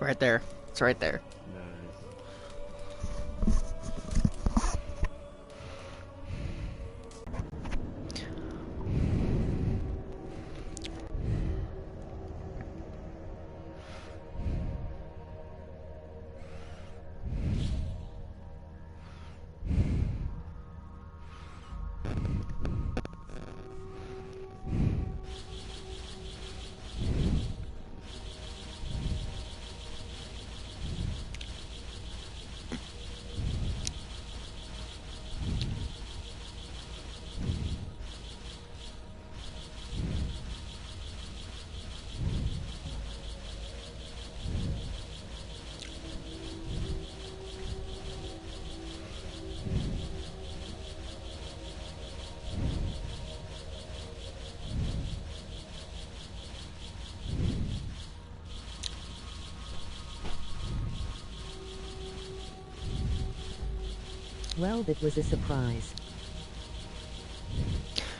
right there. It's right there. Well, that was a surprise.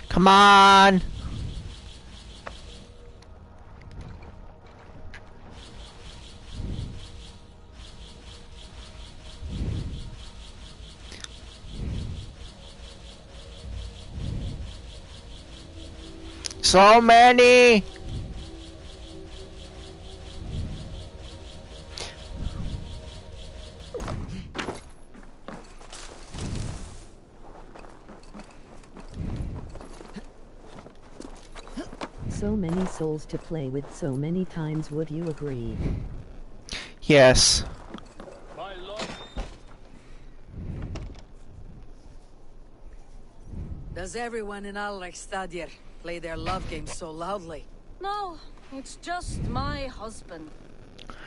Come on! So many! So many souls to play with so many times, would you agree? Yes. My lord. Does everyone in Alrekstadr play their love game so loudly? No, it's just my husband.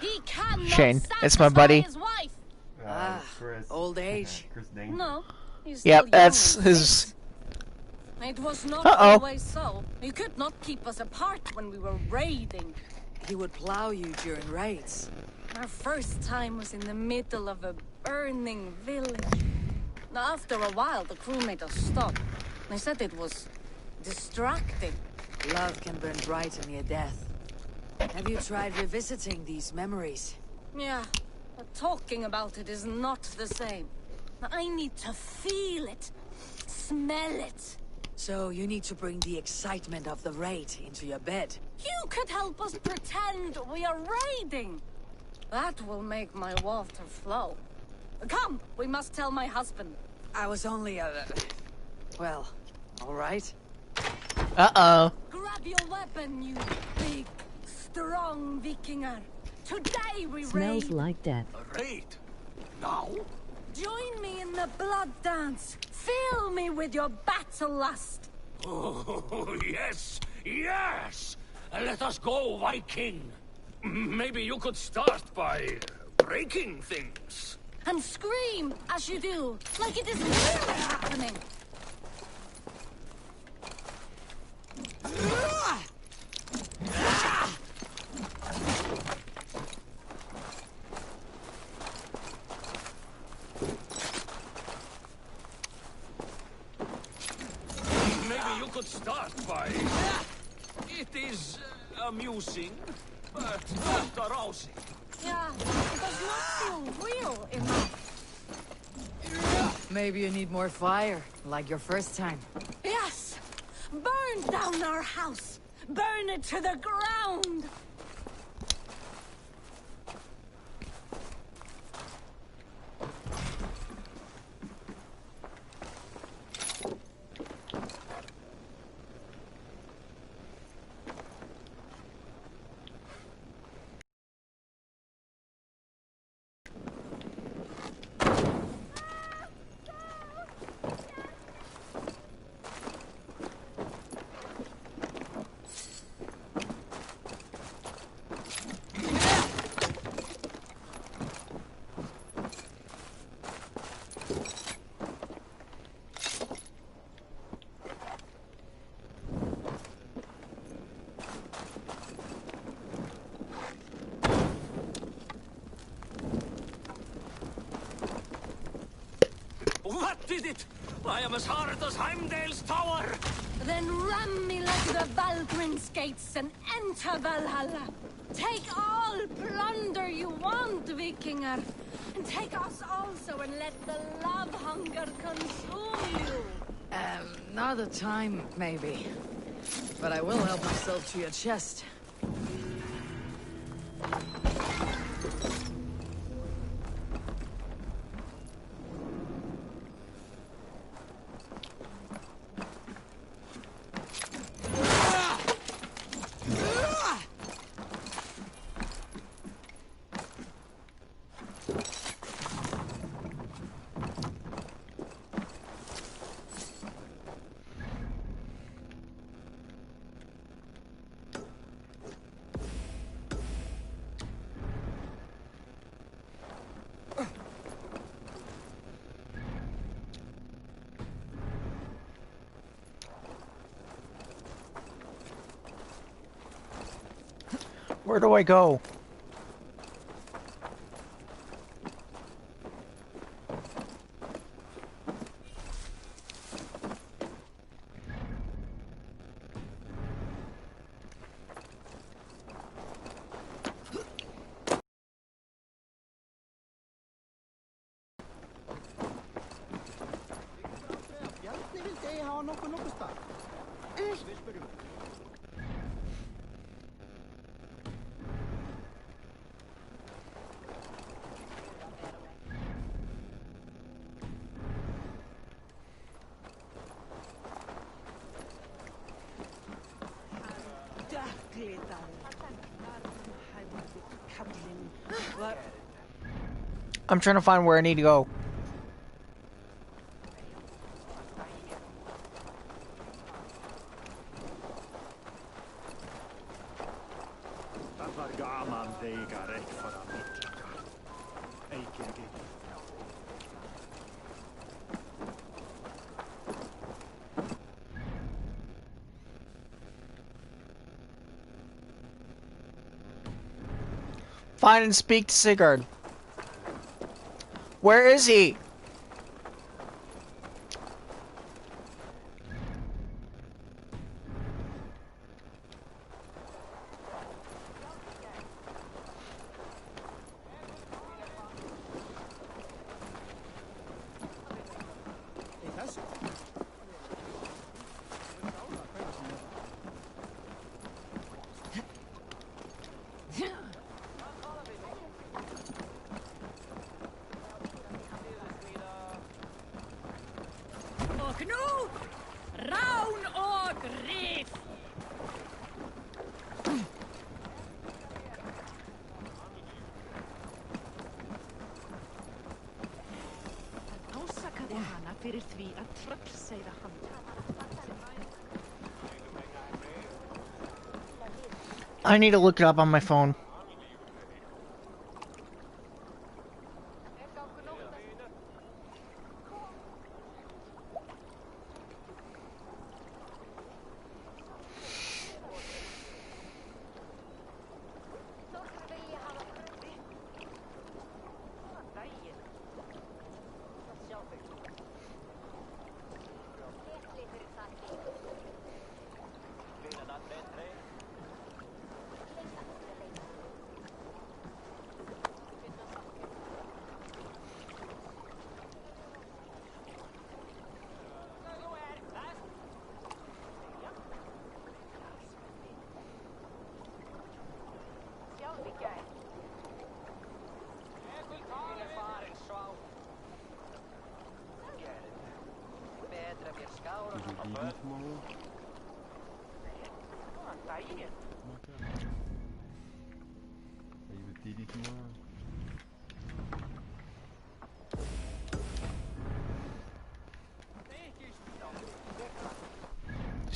He cannot Shane, it's my buddy. his wife. Chris. Old age. Chris Dane. No, he's Yep, still that's young and his. fit. It was not Uh-oh. always so. He could not keep us apart when we were raiding. He would plow you during raids. Our first time was in the middle of a burning village. Now, after a while, the crew made us stop. They said it was distracting. Love can burn bright in your death. Have you tried revisiting these memories? Yeah, but talking about it is not the same. I need to feel it, smell it. So you need to bring the excitement of the raid into your bed. You could help us pretend we are raiding. That will make my water flow. Come, we must tell my husband. I was only well, all right. Uh-oh. Grab your weapon, you big, strong Vikinger. Today we Smells raid. like death. A raid? Now? Join me in the blood dance. Fill me with your battle lust. Oh, yes, yes! Let us go, Viking. Maybe you could start by breaking things. And scream as you do, like it is really happening. Maybe you could start by... It is amusing, but not arousing. Yeah, it does not feel real enough. Maybe you need more fire, like your first time. Yes! Burn down our house! Burn it to the ground! What did it? I am as hard as Heimdall's tower! Then ram me like the Valgrin's gates and enter Valhalla. Take all plunder you want, Vikinger. And take us also and let the love hunger consume you. Another time, maybe. But I will help myself to your chest. Where do I go? I'm trying to find where I need to go. Find and speak to Sigurd. Where is he? I need to look it up on my phone.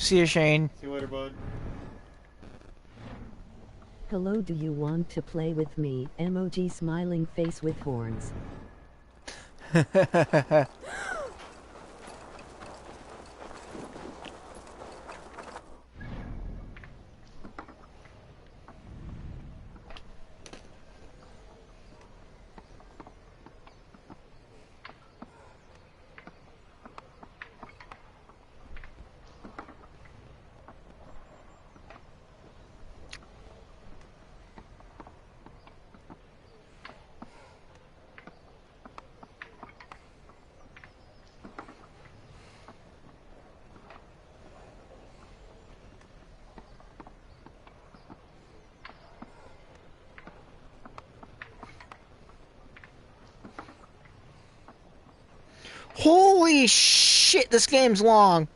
See you, Shane. See you later, bud. Hello, do you want to play with me? Emoji smiling face with horns. Holy shit, this game's long.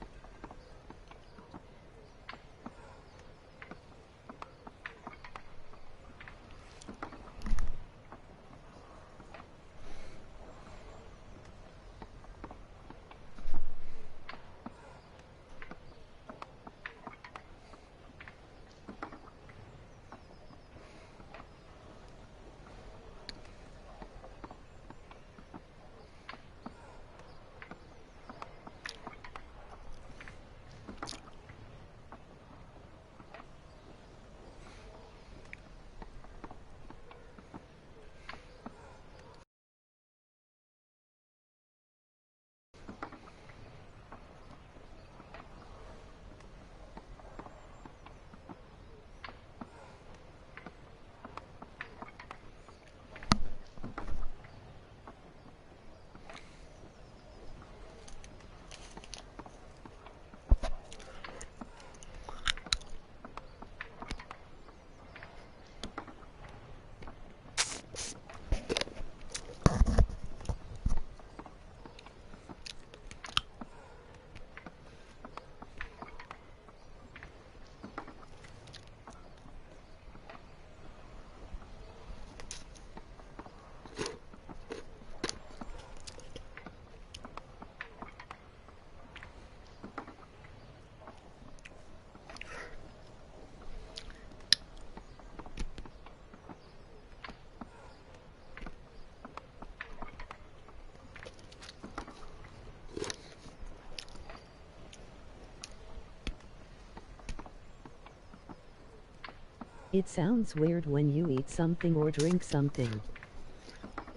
It sounds weird when you eat something or drink something.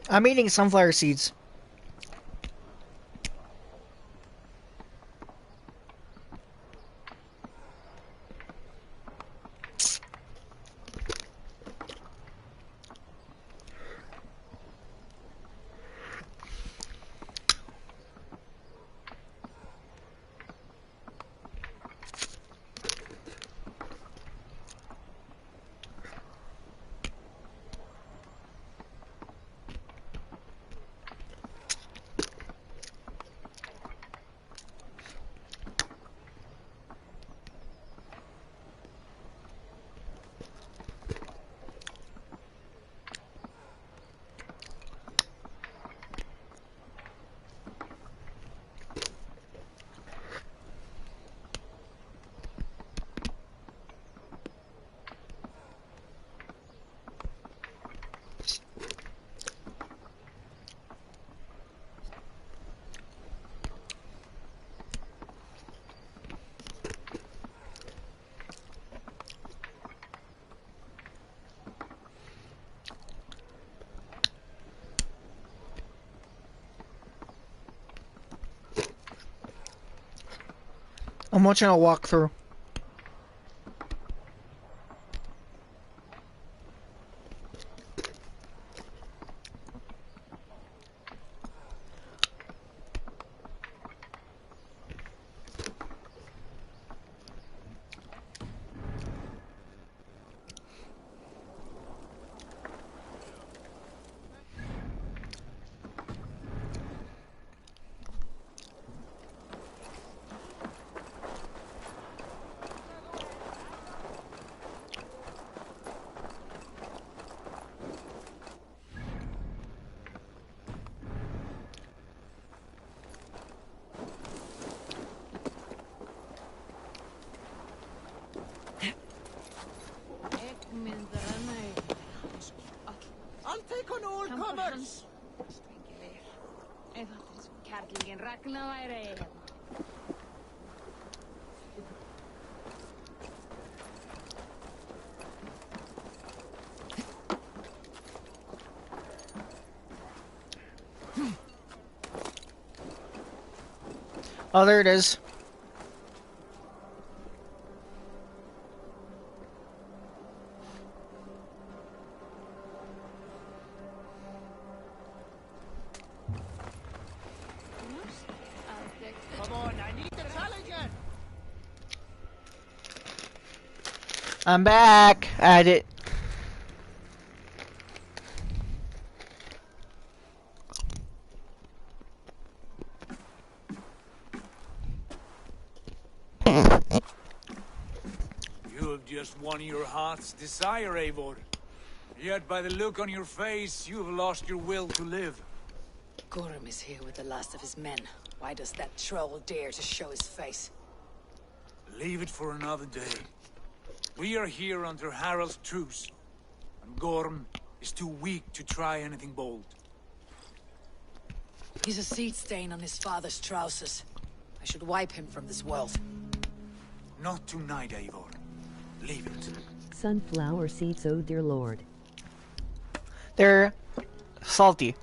I'm eating sunflower seeds. I'm watching a walkthrough. I'll take on all comers! Oh, there it is. Come on, I need the challenger! I'm back at it. You have just won your heart's desire, Eivor. Yet by the look on your face, you have lost your will to live. Gorm is here with the last of his men. Why does that troll dare to show his face? Leave it for another day. We are here under Harald's truce, and Gorm is too weak to try anything bold. He's a seed stain on his father's trousers. I should wipe him from this world. Not tonight, Eivor. Leave it. Sunflower seeds, oh dear lord. They're salty.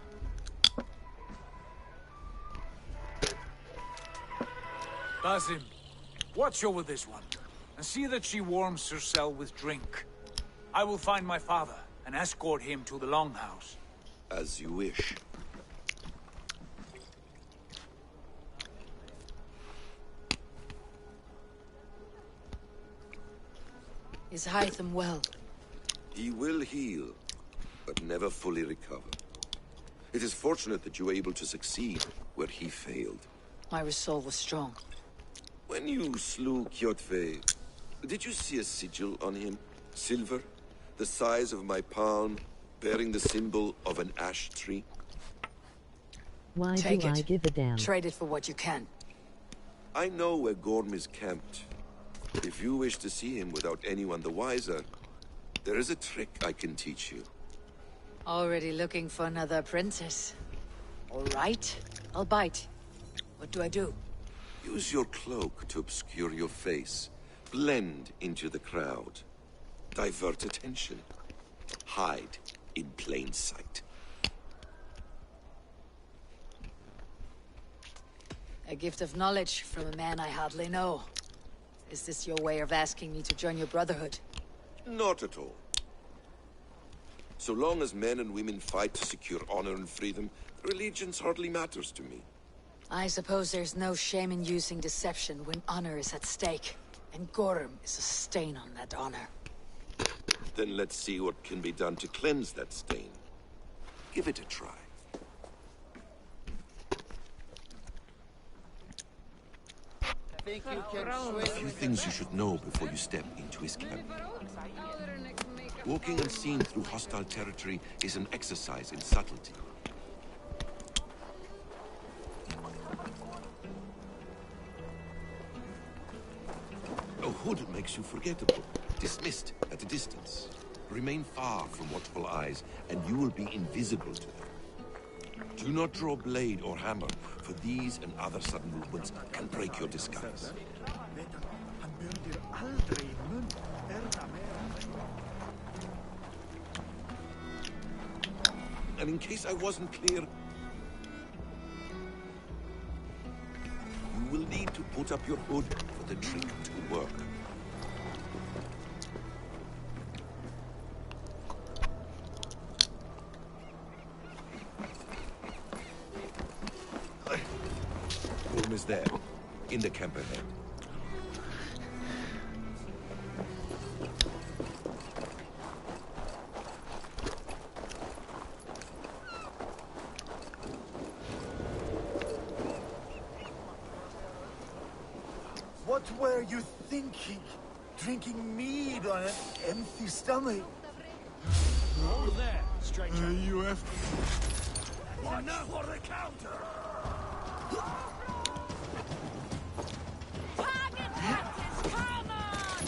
Basim, watch over this one, and see that she warms herself with drink. I will find my father and escort him to the Longhouse. As you wish. Is Hytham well? He will heal, but never fully recover. It is fortunate that you were able to succeed where he failed. My resolve was strong. When you slew Kjotve, did you see a sigil on him? Silver, the size of my palm, bearing the symbol of an ash tree? Why Take do I it. give a damn? Trade it for what you can. I know where Gorm is camped. If you wish to see him without anyone the wiser, there is a trick I can teach you. Already looking for another princess. All right, I'll bite. What do I do? Use your cloak to obscure your face. Blend into the crowd. Divert attention. Hide in plain sight. A gift of knowledge from a man I hardly know. Is this your way of asking me to join your brotherhood? Not at all. So long as men and women fight to secure honor and freedom, allegiance hardly matters to me. I suppose there's no shame in using deception when honor is at stake. And Gorm is a stain on that honor. Then let's see what can be done to cleanse that stain. Give it a try. Think you can A few things you should know before you step into his camp. Walking unseen through hostile territory is an exercise in subtlety. A hood makes you forgettable, dismissed at a distance. Remain far from watchful eyes, and you will be invisible to them. Do not draw blade or hammer, for these and other sudden movements can break your disguise. And in case I wasn't clear, you will need to put up your hood for the trick to work. Room is there, in the camp ahead. What were you thinking? Drinking mead on an empty stomach? Hold there, stranger. You have... One for the counter. Target practice, come on!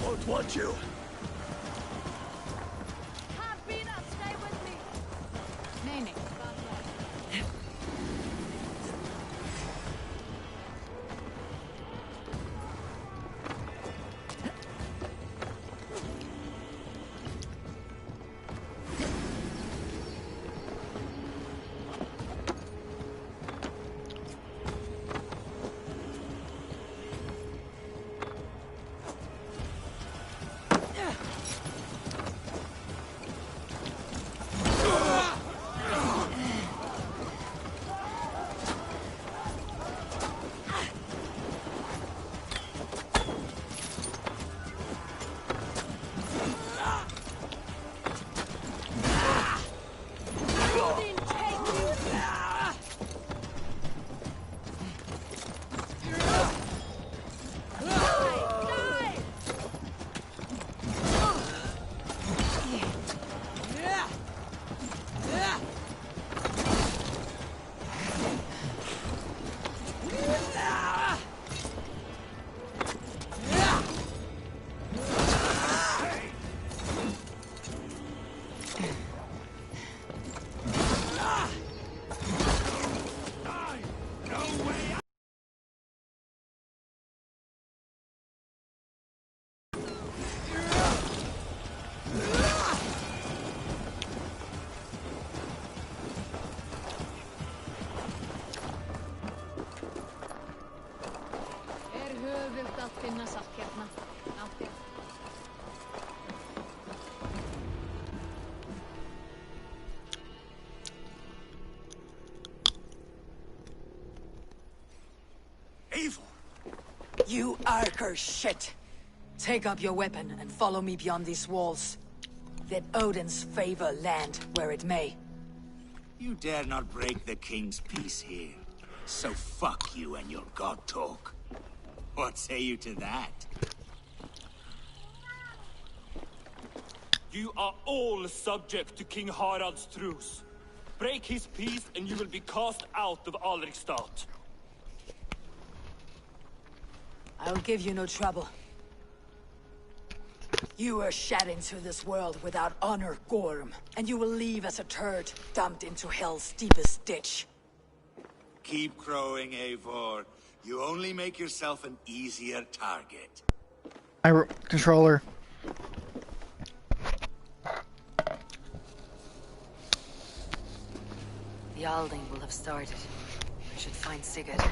Won't want you. Habina, stay with me. Meaning. You Arker shit! Take up your weapon and follow me beyond these walls. Let Odin's favor land where it may. You dare not break the king's peace here. So fuck you and your god talk. What say you to that? You are all subject to King Harald's truce. Break his peace and you will be cast out of Alrikstad. I will give you no trouble. You were shat into this world without honor, Gorm, and you will leave as a turd, dumped into hell's deepest ditch. Keep crowing, Eivor. You only make yourself an easier target. Controller. The Alding will have started. I should find Sigurd.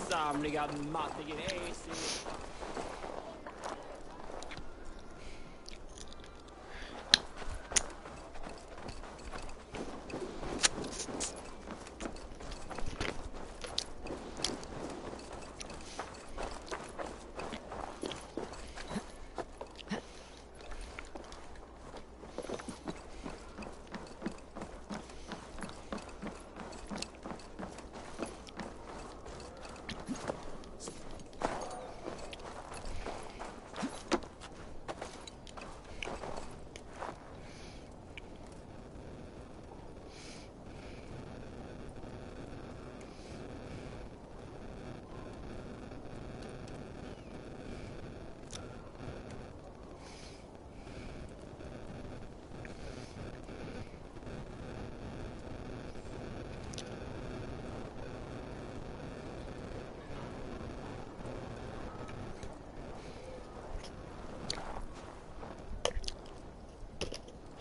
Samliga mattigen AC.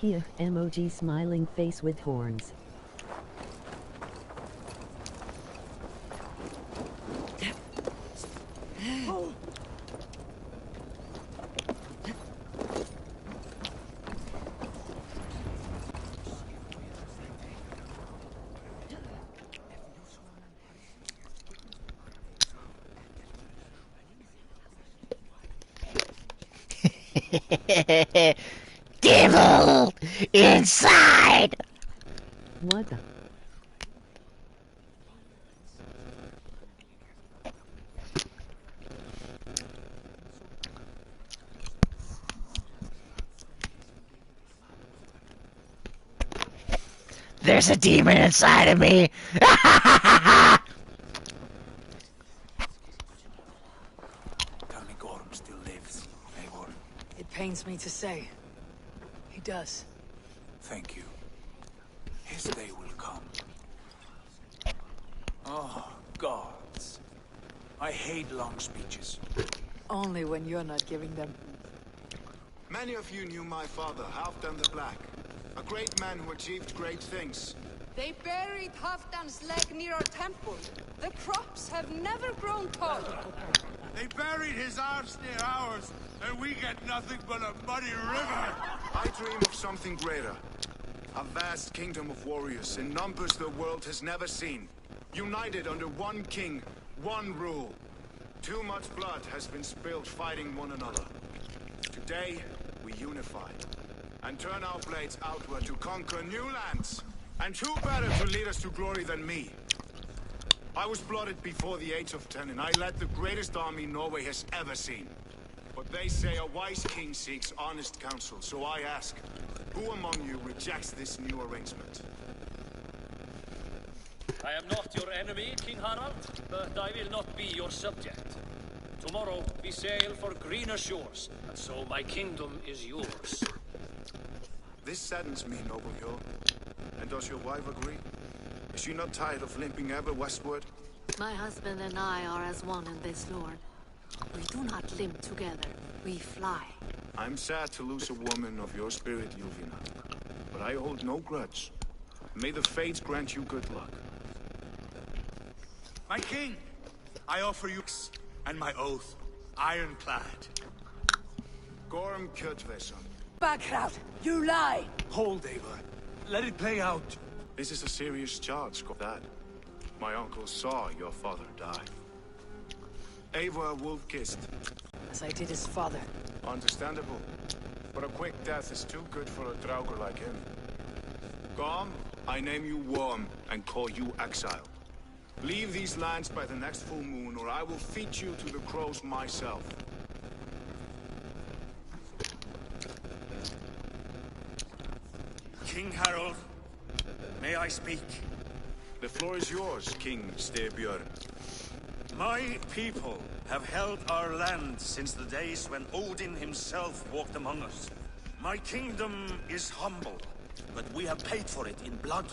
Here, emoji smiling face with horns. Devil inside. What the? There's a demon inside of me. Tell me Gorm still lives, Eivor. It pains me to say. He does. Thank you. His day will come. Oh, gods. I hate long speeches. Only when you're not giving them. Many of you knew my father, Halfdan the Black. A great man who achieved great things. They buried Halfdan's leg near our temple. The crops have never grown tall. They buried his arse near ours, and we get nothing but a muddy river. I dream of something greater. A vast kingdom of warriors in numbers the world has never seen. United under one king, one rule. Too much blood has been spilled fighting one another. Today, we unify. And turn our blades outward to conquer new lands. And who better to lead us to glory than me? I was blooded before the age of 10, and I led the greatest army Norway has ever seen. But they say a wise king seeks honest counsel, so I ask, who among you rejects this new arrangement? I am not your enemy, King Harald, but I will not be your subject. Tomorrow we sail for greener shores, and so my kingdom is yours. This saddens me, noble Yor. And does your wife agree? Is she not tired of limping ever westward? My husband and I are as one in this, Lord. We do not limp together. We fly. I'm sad to lose a woman of your spirit, Yuvina. But I hold no grudge. May the fates grant you good luck. My king, I offer you and my oath, ironclad. Gorm Kjotveson. Background, you lie! Hold, Eivor. Let it play out. This is a serious charge, Dad. My uncle saw your father die. Eivor Wolf-Kissed. As I did his father. Understandable. But a quick death is too good for a Draugr like him. Gorm, I name you Worm and call you exile. Leave these lands by the next full moon, or I will feed you to the crows myself. King Harold, may I speak? The floor is yours, King Styrbjörn. My people have held our land since the days when Odin himself walked among us. My kingdom is humble, but we have paid for it in blood.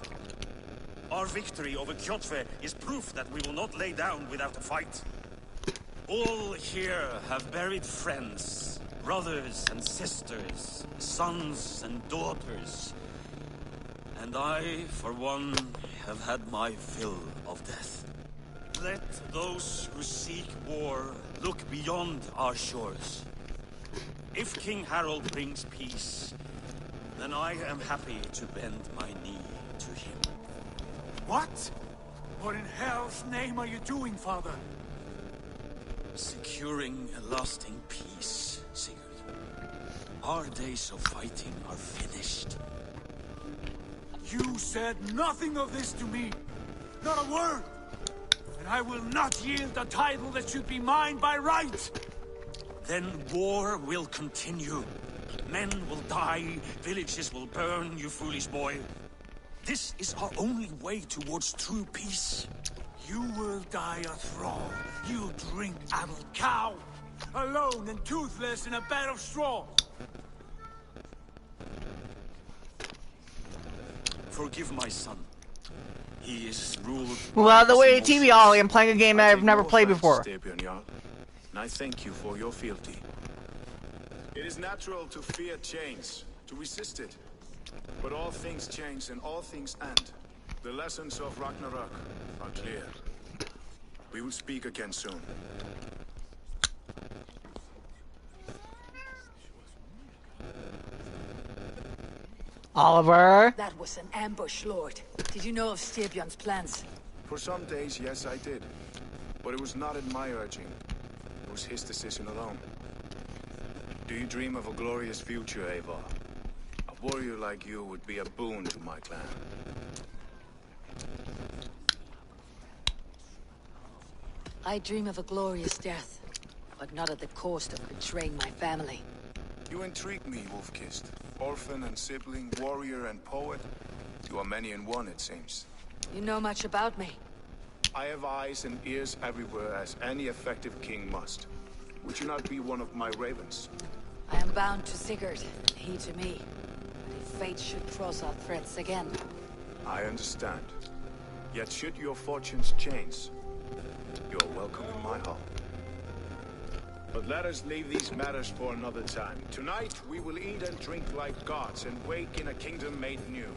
Our victory over Kjotve is proof that we will not lay down without a fight. All here have buried friends, brothers and sisters, sons and daughters. And I, for one, have had my fill of death. Let those who seek war look beyond our shores. If King Harold brings peace, then I am happy to bend my knee to him. What? What in hell's name are you doing, father? Securing a lasting peace, Sigurd. Our days of fighting are finished. You said nothing of this to me. Not a word. And I will not yield a title that should be mine by right. Then war will continue. Men will die, villages will burn, you foolish boy. This is our only way towards true peace. You will die a thrall. You drink-addled cow. Alone and toothless in a bed of straw. Forgive my son. He is ruled. Move out of the way, TV Ollie. I'm playing a game I've never played before. Styrbjörn Jarl, and I thank you for your fealty. It is natural to fear change, to resist it. But all things change and all things end. The lessons of Ragnarok are clear. We will speak again soon. Oliver? That was an ambush, Lord. Did you know of Styrbjörn's plans? For some days, yes, I did. But it was not at my urging. It was his decision alone. Do you dream of a glorious future, Eivor? A warrior like you would be a boon to my clan. I dream of a glorious death, but not at the cost of betraying my family. You intrigue me, Wolf-Kissed. Orphan and sibling, warrior and poet. You are many in one, it seems. You know much about me. I have eyes and ears everywhere, as any effective king must. Would you not be one of my ravens? I am bound to Sigurd, he to me. But if fate should cross our threads again... I understand. Yet should your fortunes change, you're welcome in my hall. But let us leave these matters for another time. Tonight, we will eat and drink like gods and wake in a kingdom made new.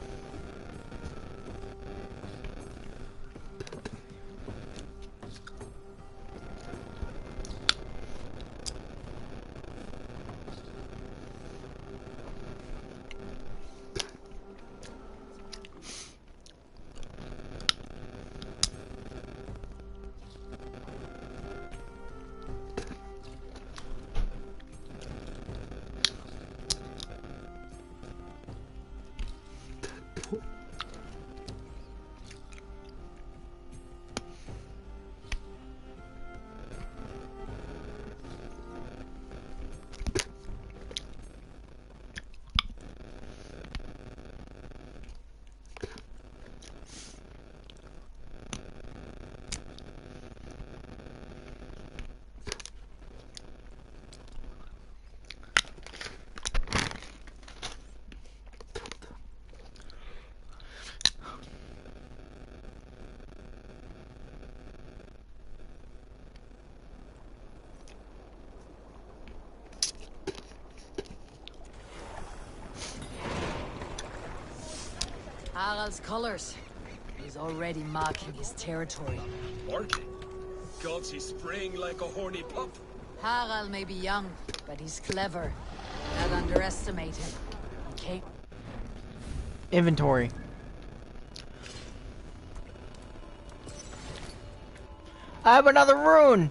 Harald's colors. He's already marking his territory. Marking? Gods, he's spraying like a horny pup. Harald may be young, but he's clever. Not underestimate him. He came... Inventory. I have another rune!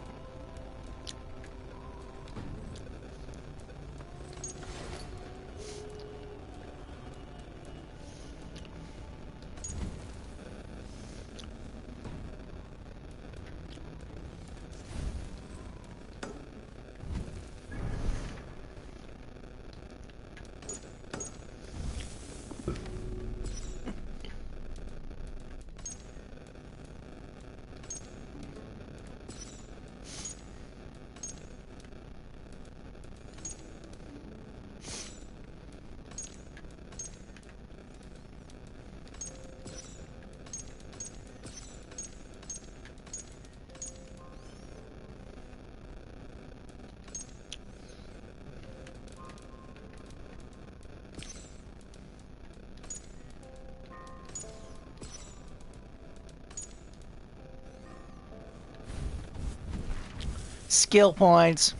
Skill points.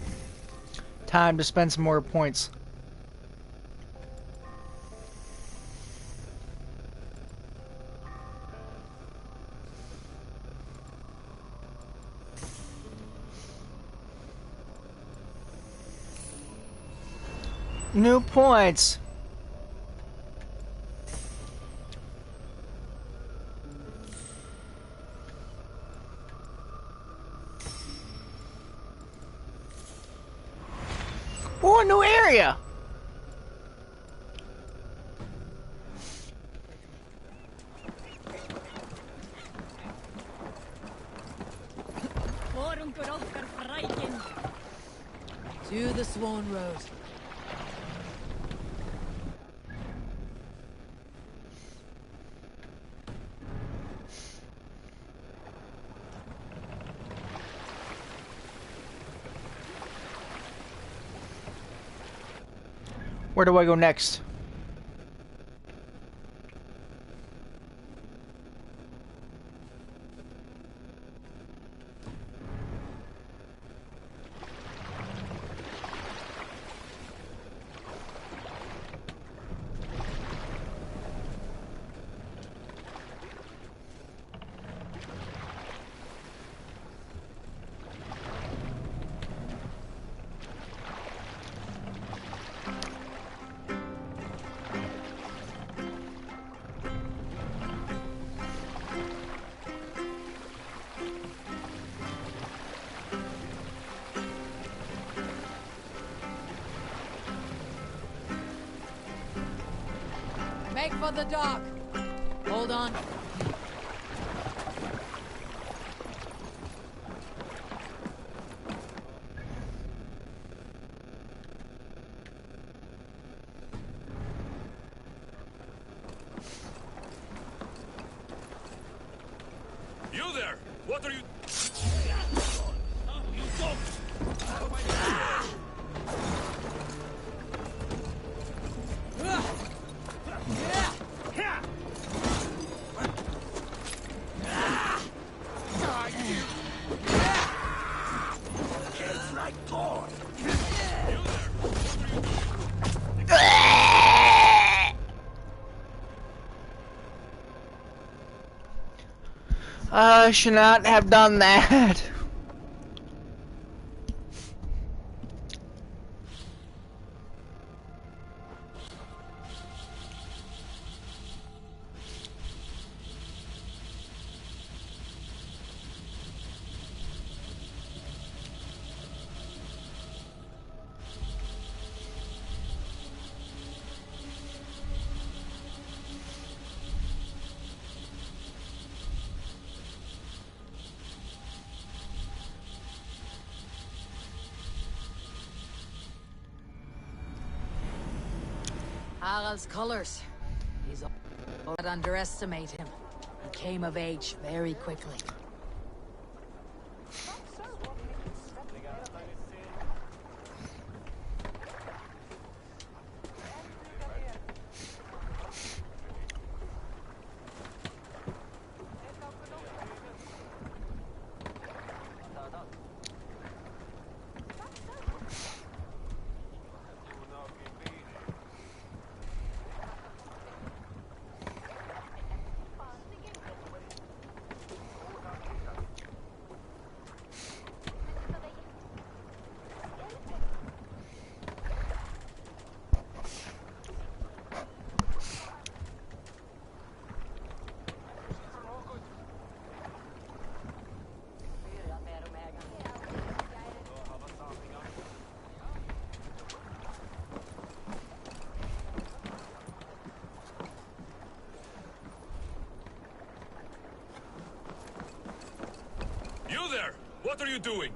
Time to spend some more points. New points. Oh, a new area! To the Swan Road. Where do I go next? Make for the dock. Hold on. You there! What are you... You I should not have done that. Harald's colors. He's not underestimate him. He came of age very quickly. What are you doing?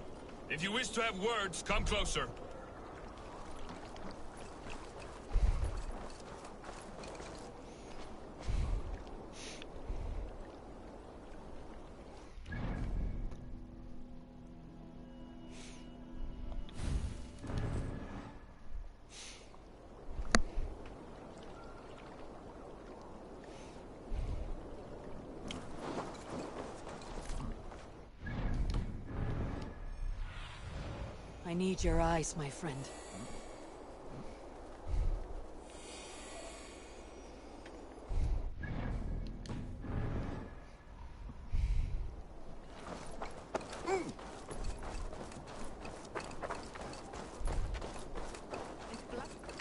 If you wish to have words, come closer. I need your eyes, my friend.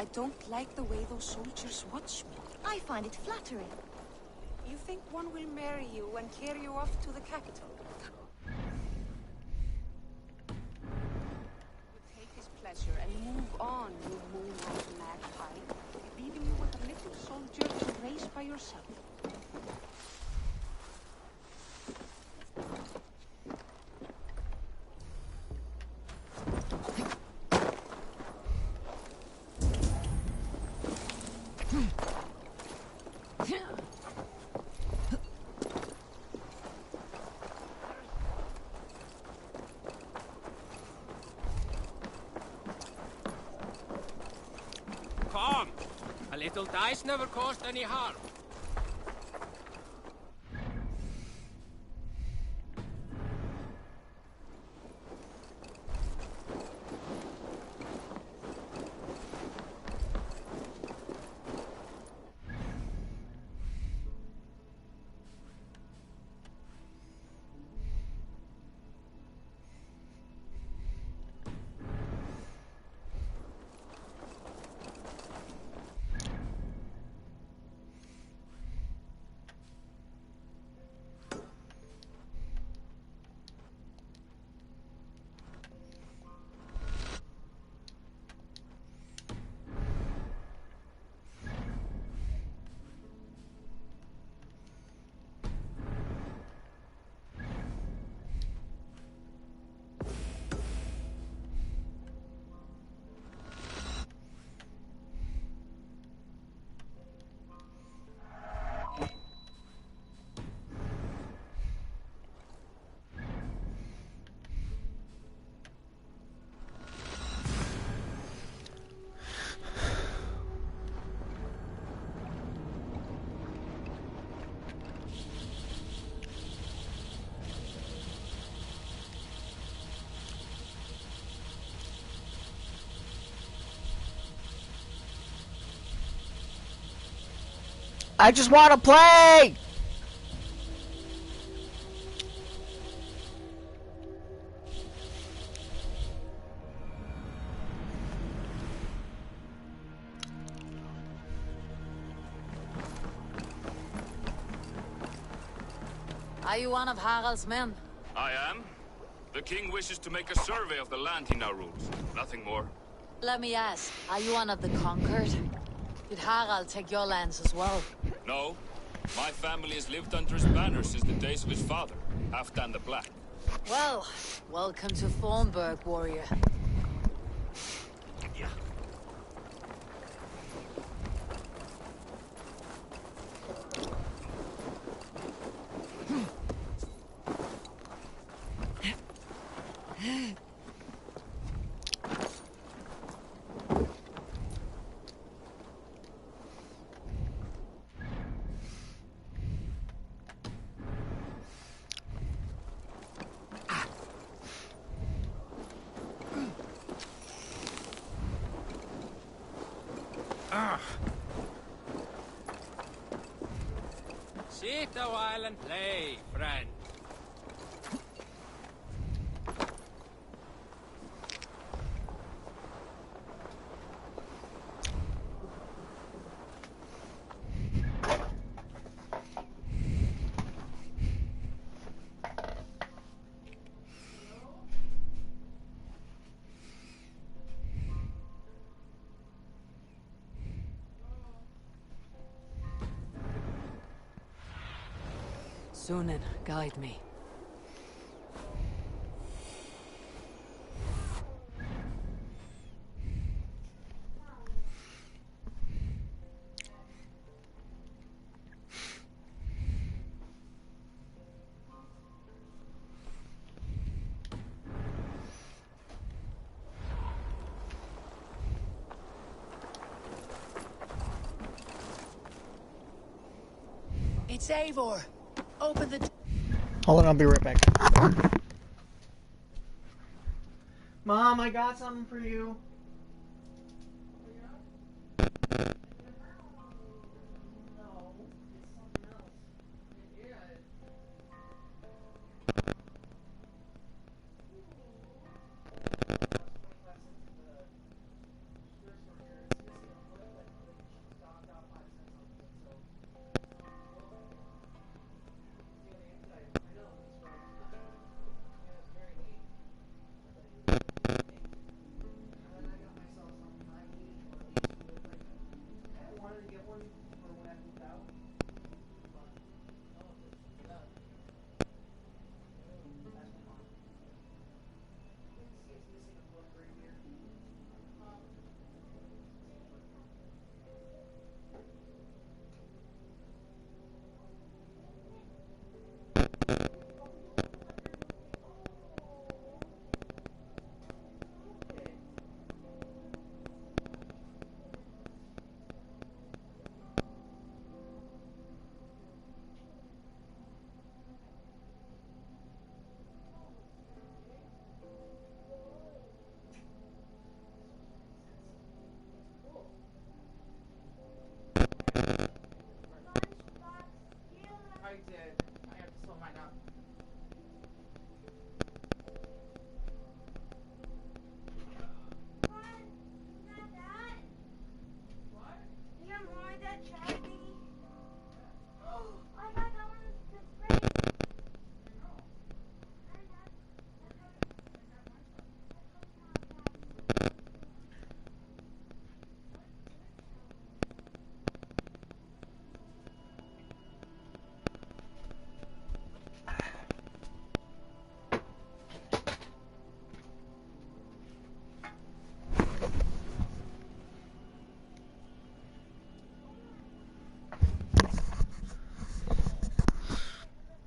I don't like the way those soldiers watch me. I find it flattering. You think one will marry you and carry you off to the capital? Pleasure and move on, you moonlight magpie, leaving you with a little soldier to raise by yourself. Come! A little dice never caused any harm. I just want to play! Are you one of Harald's men? I am. The king wishes to make a survey of the land he now rules. Nothing more. Let me ask, are you one of the conquered? Did Harald take your lands as well? No. My family has lived under his banner since the days of his father, Halfdan the Black. Well, welcome to Thornburg, warrior. Sit a while and play, friend. Sunan, guide me. It's Eivor. Open the... Hold on, I'll be right back. Mom, I got something for you.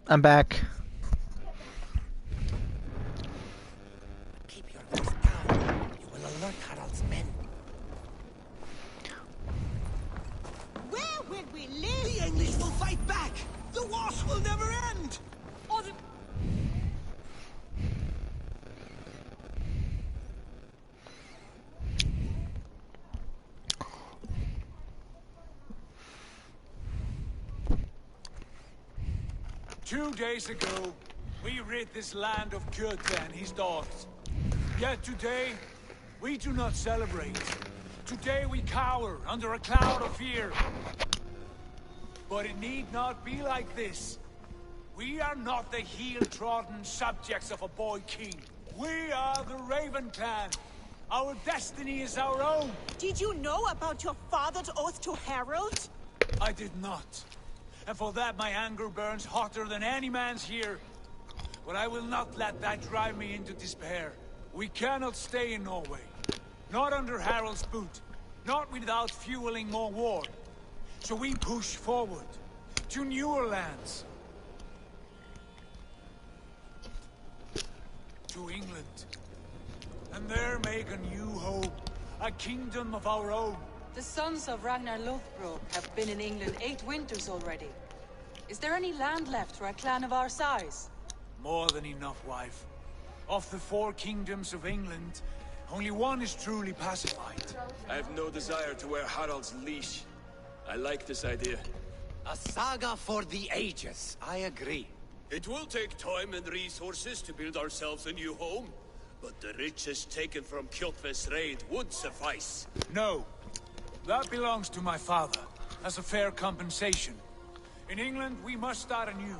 I'm back. Keep your voice down. You will alert Harald's men. Where will we live? The English will fight back! The wars will never end! Or the... 2 days ago, we rid this land of Goethe and his dogs. Yet today, we do not celebrate. Today we cower under a cloud of fear. But it need not be like this. We are not the heel-trodden subjects of a boy king. We are the Raven clan. Our destiny is our own. Did you know about your father's oath to Harald? I did not. And for that my anger burns hotter than any man's here. But I will not let that drive me into despair. We cannot stay in Norway. Not under Harald's boot. Not without fueling more war. So we push forward. To newer lands. To England. And there make a new home. A kingdom of our own. The sons of Ragnar Lothbrok have been in England 8 winters already. Is there any land left for a clan of our size? More than enough, wife. Of the 4 kingdoms of England, only one is truly pacified. I have no desire to wear Harald's leash. I like this idea. A saga for the ages, I agree. It will take time and resources to build ourselves a new home, but the riches taken from Kjotve's raid would suffice. No. That belongs to my father, as a fair compensation. In England, we must start anew.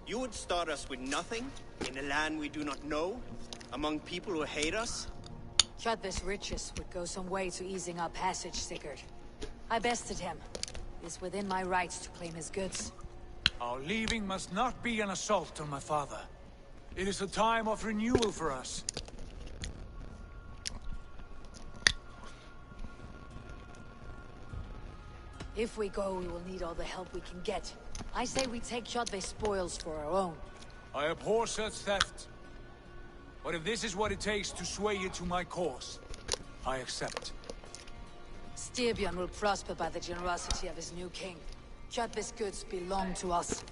You would start us with nothing? In a land we do not know? Among people who hate us? Kjotve's riches would go some way to easing our passage, Sigurd. I bested him. It is within my rights to claim his goods. Our leaving must not be an assault on my father. It is a time of renewal for us. If we go, we will need all the help we can get. I say we take Kjotve's spoils for our own. I abhor such theft. But if this is what it takes to sway you to my cause, I accept. Styrbjörn will prosper by the generosity of his new king. Kjotve's goods belong to us.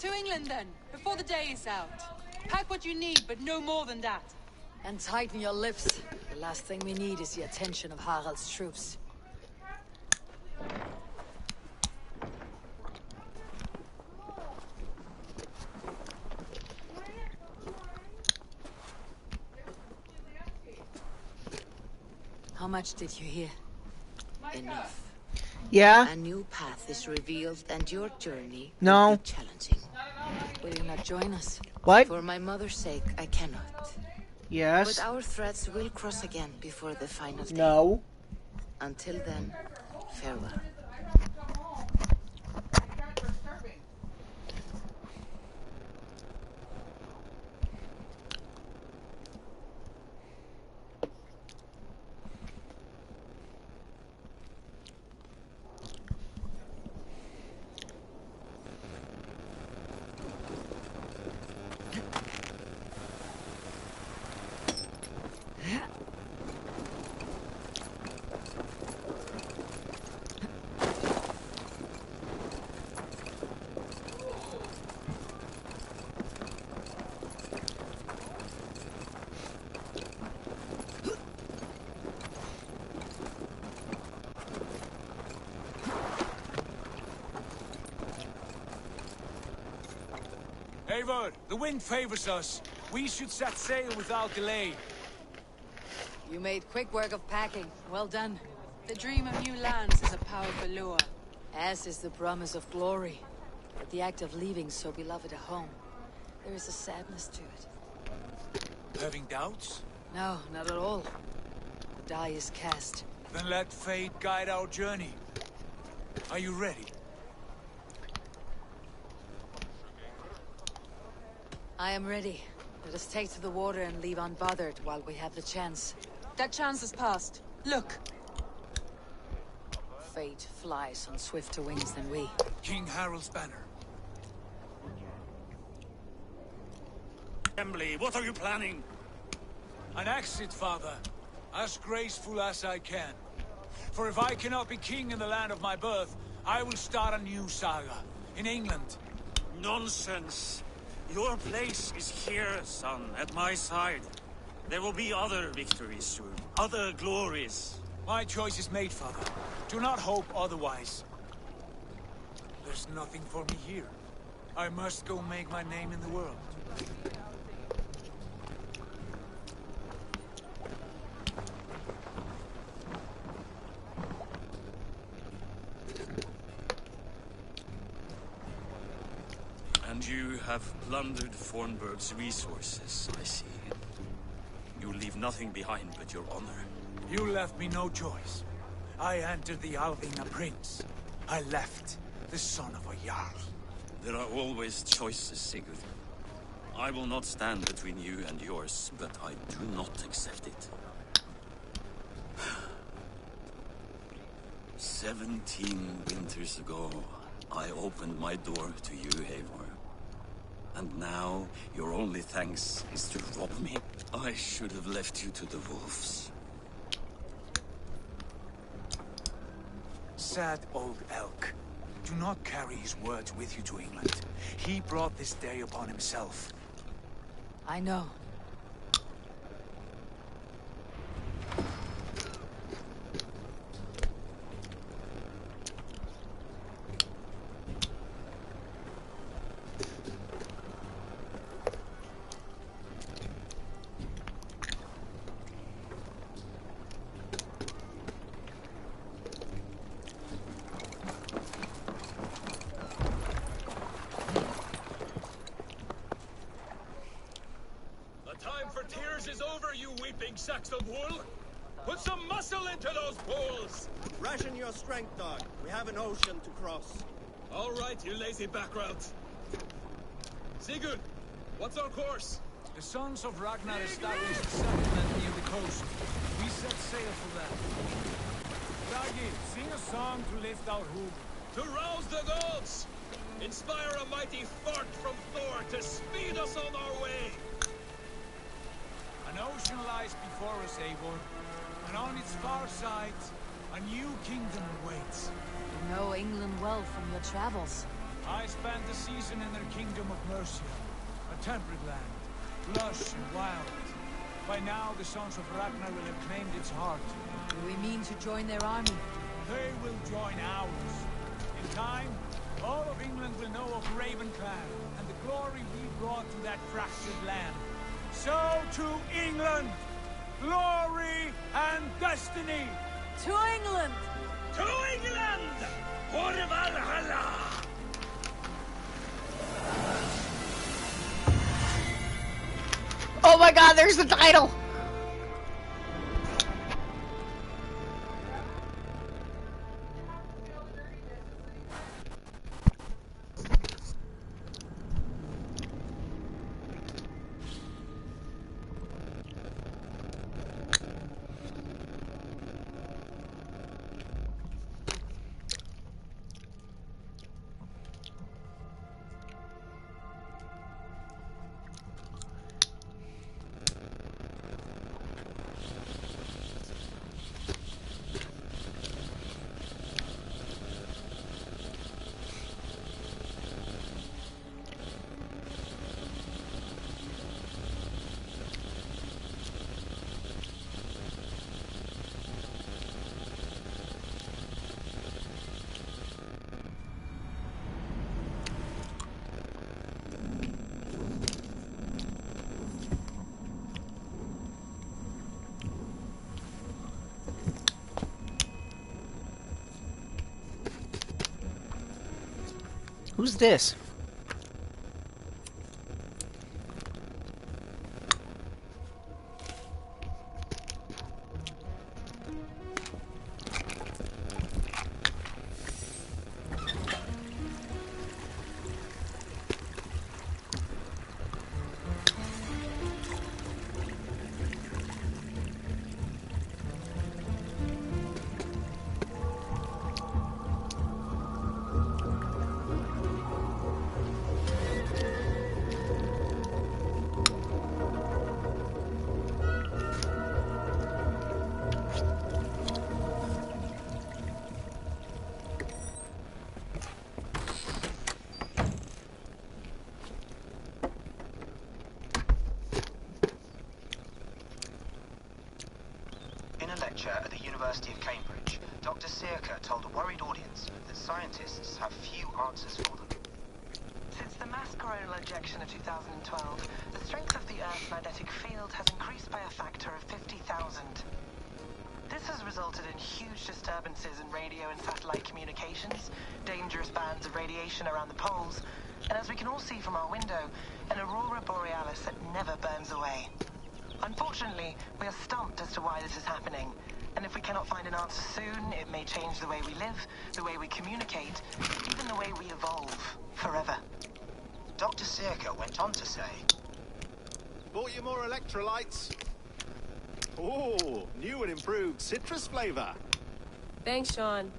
To England, then, before the day is out. Pack what you need, but no more than that. And tighten your lips. The last thing we need is the attention of Harald's troops. How much did you hear? Enough. Yeah? A new path is revealed and your journey No. will be challenging. Will you not join us? What? For my mother's sake, I cannot. Yes? But our threads will cross again before the final day. No. Until then, farewell. Eivor, the wind favors us. We should set sail without delay. You made quick work of packing. Well done. The dream of new lands is a powerful lure. As is the promise of glory. But the act of leaving so beloved a home, there is a sadness to it. Having doubts? No, not at all. The die is cast. Then let fate guide our journey. Are you ready? I am ready. Let us take to the water and leave unbothered while we have the chance. That chance has passed. Look. Fate flies on swifter wings than we. King Harald's banner. Assembly, what are you planning? An exit, father. As graceful as I can. For if I cannot be king in the land of my birth, I will start a new saga. In England. Nonsense. Your place is here, son, at my side. There will be other victories soon. Other glories. My choice is made, father. Do not hope otherwise. There's nothing for me here. I must go make my name in the world. And you have plundered Fornburg's resources, I see. You leave nothing behind but your honor. You left me no choice. I entered the Alving a prince. I left the son of a Jarl. There are always choices, Sigurd. I will not stand between you and yours, but I do not accept it. 17 winters ago, I opened my door to you, Eivor. And now, your only thanks is to rob me? I should have left you to the wolves. Sad old elk. Do not carry his words with you to England. He brought this day upon himself. I know. Sacks of wool? Put some muscle into those bulls! Ration your strength, dog. We have an ocean to cross. All right, you lazy backrout. Sigurd, what's our course? The sons of Ragnar established a settlement near the coast. We set sail for that. Ragi, sing a song to lift our hoof. To rouse the gods! Inspire a mighty fart from Thor to speed us on our way! An ocean lies before us, Eivor, and on its far side, A new kingdom awaits. You know England well from your travels. I spent a season in their kingdom of Mercia, a temperate land, lush and wild. By now, the sons of Ragnar will have claimed its heart. Do we mean to join their army? They will join ours. In time, all of England will know of Raven Clan and the glory we brought to that fractured land. So to England, glory and destiny. To England! To England! For Valhalla! Oh my god, there's the title! Who's this? At the University of Cambridge, Dr. Searca told a worried audience that scientists have few answers for them. Since the mass coronal ejection of 2012, the strength of the Earth's magnetic field has increased by a factor of 50,000. This has resulted in huge disturbances in radio and satellite communications, dangerous bands of radiation around the poles, and as we can all see from our window, an aurora borealis that never burns away. Unfortunately, we are stumped as to why this is happening, and if we cannot find an answer soon, it may change the way we live, the way we communicate, even the way we evolve, forever. Dr. Searca went on to say, "Bought you more electrolytes? Oh, new and improved citrus flavor." Thanks, Sean.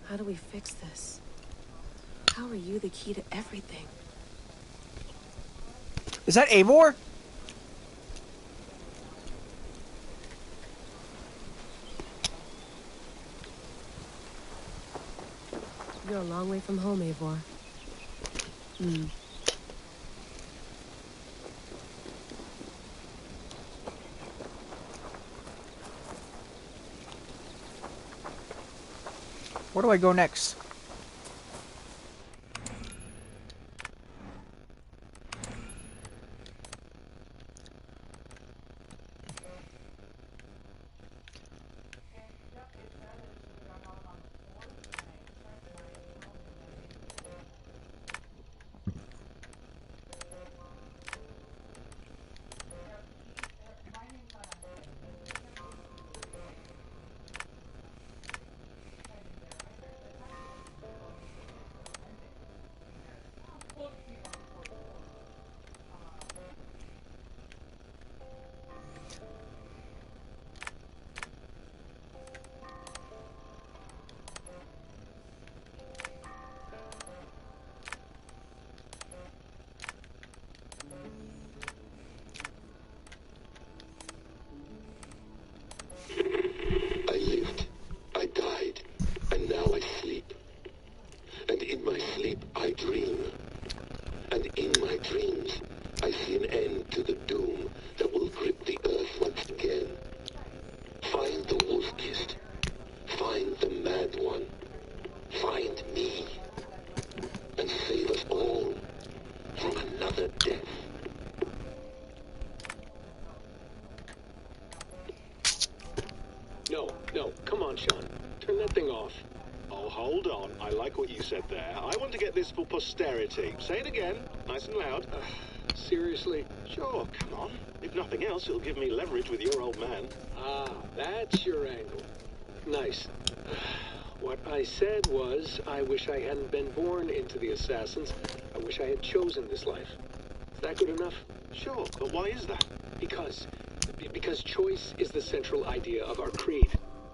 How do we fix this? How are you the key to everything? Is that Eivor? You're a long way from home, Eivor. Where do I go next? another death. No, come on, Sean. Turn that thing off. Oh, hold on. I like what you said there. I want to get this for posterity. Say it again, nice and loud. Seriously? Sure, come on. If nothing else, it'll give me leverage with your old man. Ah, that's your angle. Nice. What I said was, I wish I hadn't been born into the Assassins. I wish I had chosen this life. Is that good enough? Sure, but why is that? Because choice is the central idea of our creed.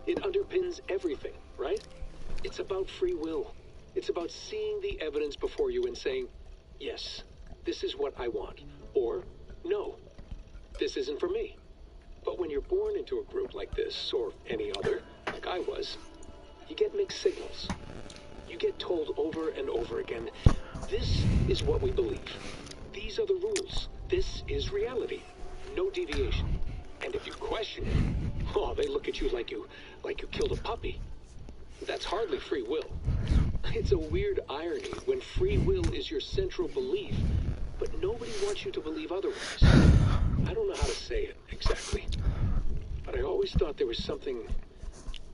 It underpins everything, right? It's about free will. It's about seeing the evidence before you and saying, yes, this is what I want. Or, no, this isn't for me. But when you're born into a group like this, or any other, like I was, you get mixed signals. You get told over and over again, this is what we believe. These are the rules. This is reality. No deviation. And if you question it, oh, they look at you like you killed a puppy. That's hardly free will. It's a weird irony when free will is your central belief, but nobody wants you to believe otherwise. I don't know how to say it exactly, but I always thought there was something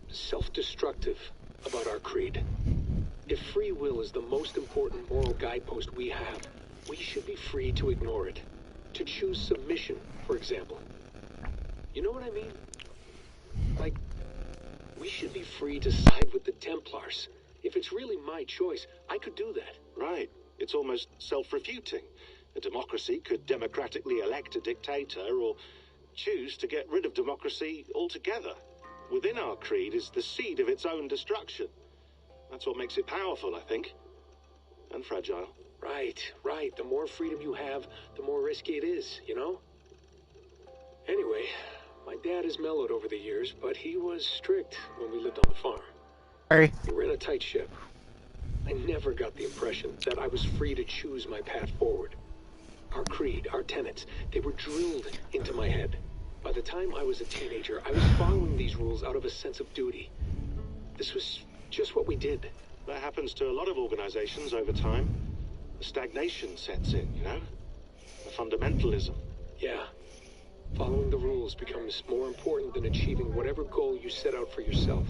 self-destructive about our creed. If free will is the most important moral guidepost we have, we should be free to ignore it. To choose submission, for example. You know what I mean? Like, we should be free to side with the Templars. If it's really my choice, I could do that. Right. It's almost self-refuting. A democracy could democratically elect a dictator or choose to get rid of democracy altogether. Within our creed is the seed of its own destruction. That's what makes it powerful, I think. And fragile. Right. The more freedom you have, the more risky it is, you know? Anyway, my dad has mellowed over the years, but he was strict when we lived on the farm. Hey. We were in a tight ship. I never got the impression that I was free to choose my path forward. Our creed, our tenets, they were drilled into my head. By the time I was a teenager, I was following these rules out of a sense of duty. This was just what we did. That happens to a lot of organizations over time. The stagnation sets in, you know? The fundamentalism. Yeah. Following the rules becomes more important than achieving whatever goal you set out for yourself.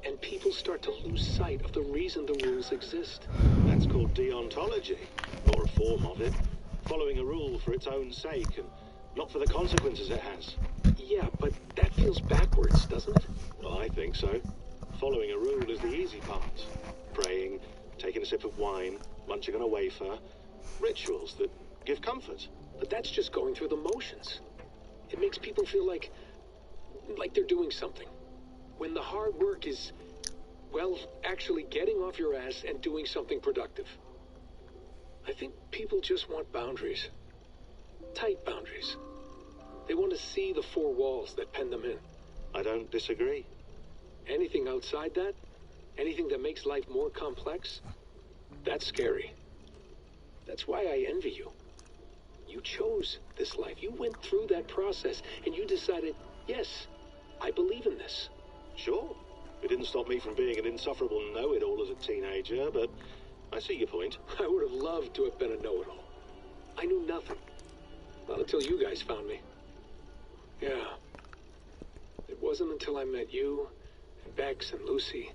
And people start to lose sight of the reason the rules exist. That's called deontology, or a form of it. Following a rule for its own sake and not for the consequences it has. Yeah, but that feels backwards, doesn't it? Well, I think so. Following a rule is the easy part. Praying, taking a sip of wine, munching on a wafer. Rituals that give comfort. But that's just going through the motions. It makes people feel like they're doing something. When the hard work is, well, actually getting off your ass and doing something productive. I think people just want boundaries. Tight boundaries. They want to see the four walls that pen them in. I don't disagree. Anything outside that, anything that makes life more complex, that's scary. That's why I envy you. You chose this life. You went through that process, and you decided, yes, I believe in this. Sure. It didn't stop me from being an insufferable know-it-all as a teenager, but I see your point. I would have loved to have been a know-it-all. I knew nothing. Not until you guys found me. Yeah. It wasn't until I met you, and Bex and Lucy,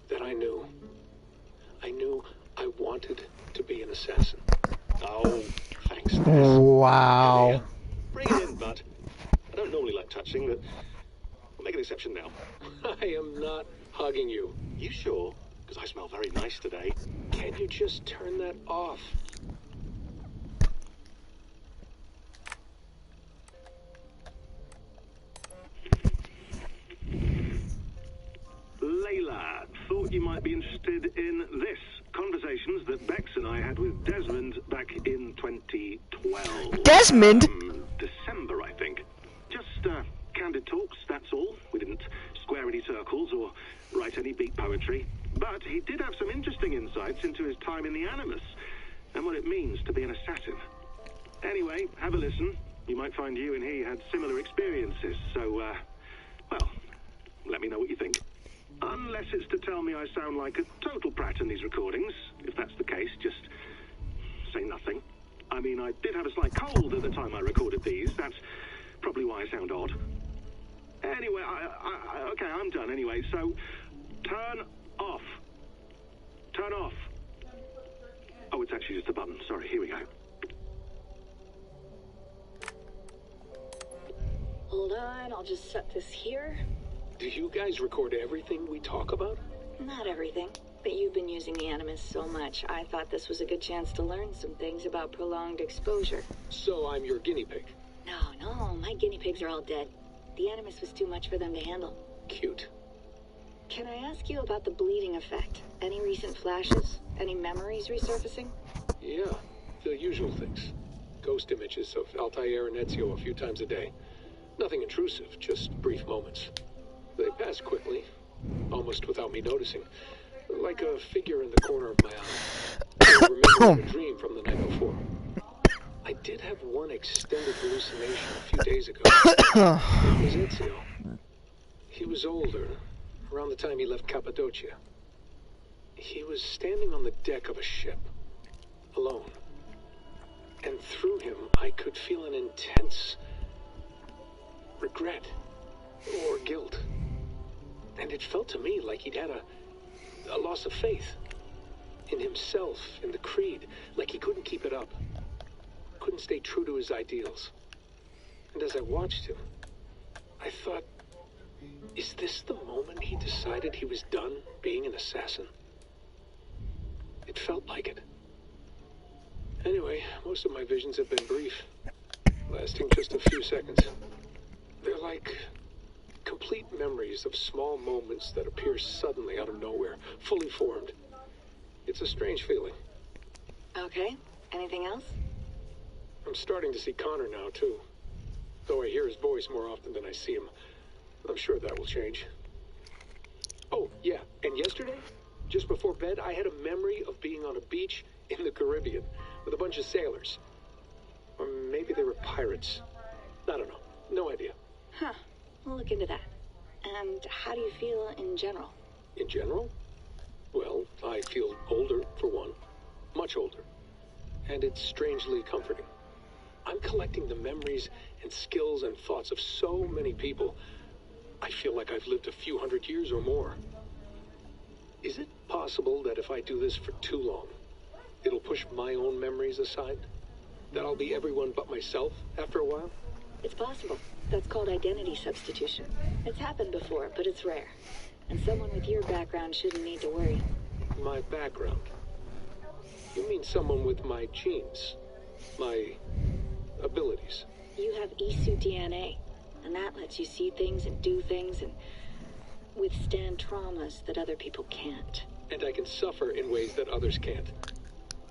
that I knew. I knew I wanted to be an assassin. Oh, thanks. Wow. Yeah. Bring it in, bud. I don't normally like touching, but I'll make an exception now. I am not hugging you. You sure? Because I smell very nice today. Can you just turn that off? Layla, thought you might be interested in this. Conversations that Bex and I had with Desmond back in 2012. Desmond? December, I think. Just candid talks, that's all. We didn't square any circles or write any beat poetry. But he did have some interesting insights into his time in the Animus and what it means to be an assassin. Anyway, have a listen. You might find you and he had similar experiences, so, well, let me know what you think. Unless it's to tell me I sound like a total prat in these recordings. If that's the case, just say nothing. I mean, I did have a slight cold at the time I recorded these. That's probably why I sound odd. Anyway, okay, I'm done anyway, so turn off. Turn off. Oh, it's actually just a button. Sorry, here we go. Hold on, I'll just set this here. Do you guys record everything we talk about? Not everything, but you've been using the Animus so much, I thought this was a good chance to learn some things about prolonged exposure. So I'm your guinea pig? No, my guinea pigs are all dead. The Animus was too much for them to handle. Cute. Can I ask you about the bleeding effect? Any recent flashes? Any memories resurfacing? Yeah, the usual things. Ghost images of Altair and Ezio a few times a day. Nothing intrusive, just brief moments. They pass quickly, almost without me noticing. Like a figure in the corner of my eye. I remember a dream from the night before. I did have one extended hallucination a few days ago. It was Ezio. He was older, around the time he left Cappadocia. He was standing on the deck of a ship, alone. And through him, I could feel an intense regret or guilt. And it felt to me like he'd had a loss of faith in himself, in the creed, like he couldn't keep it up, couldn't stay true to his ideals. And as I watched him, I thought, is this the moment he decided he was done being an assassin? It felt like it. Anyway, most of my visions have been brief, lasting just a few seconds. They're like complete memories of small moments that appear suddenly out of nowhere, fully formed. It's a strange feeling. Okay, anything else? I'm starting to see Connor now, too. Though I hear his voice more often than I see him. I'm sure that will change. Oh, yeah, and yesterday, just before bed, I had a memory of being on a beach in the Caribbean with a bunch of sailors. Or maybe they were pirates. I don't know. No idea. Huh. We'll look into that. And how do you feel in general? In general? Well, I feel older, for one. Much older. And it's strangely comforting. I'm collecting the memories and skills and thoughts of so many people. I feel like I've lived a few hundred years or more. Is it possible that if I do this for too long, it'll push my own memories aside? That I'll be everyone but myself after a while? It's possible. That's called identity substitution. It's happened before, but it's rare. And someone with your background shouldn't need to worry. My background? You mean someone with my genes? My abilities? You have Isu DNA, and that lets you see things and do things and withstand traumas that other people can't. And I can suffer in ways that others can't.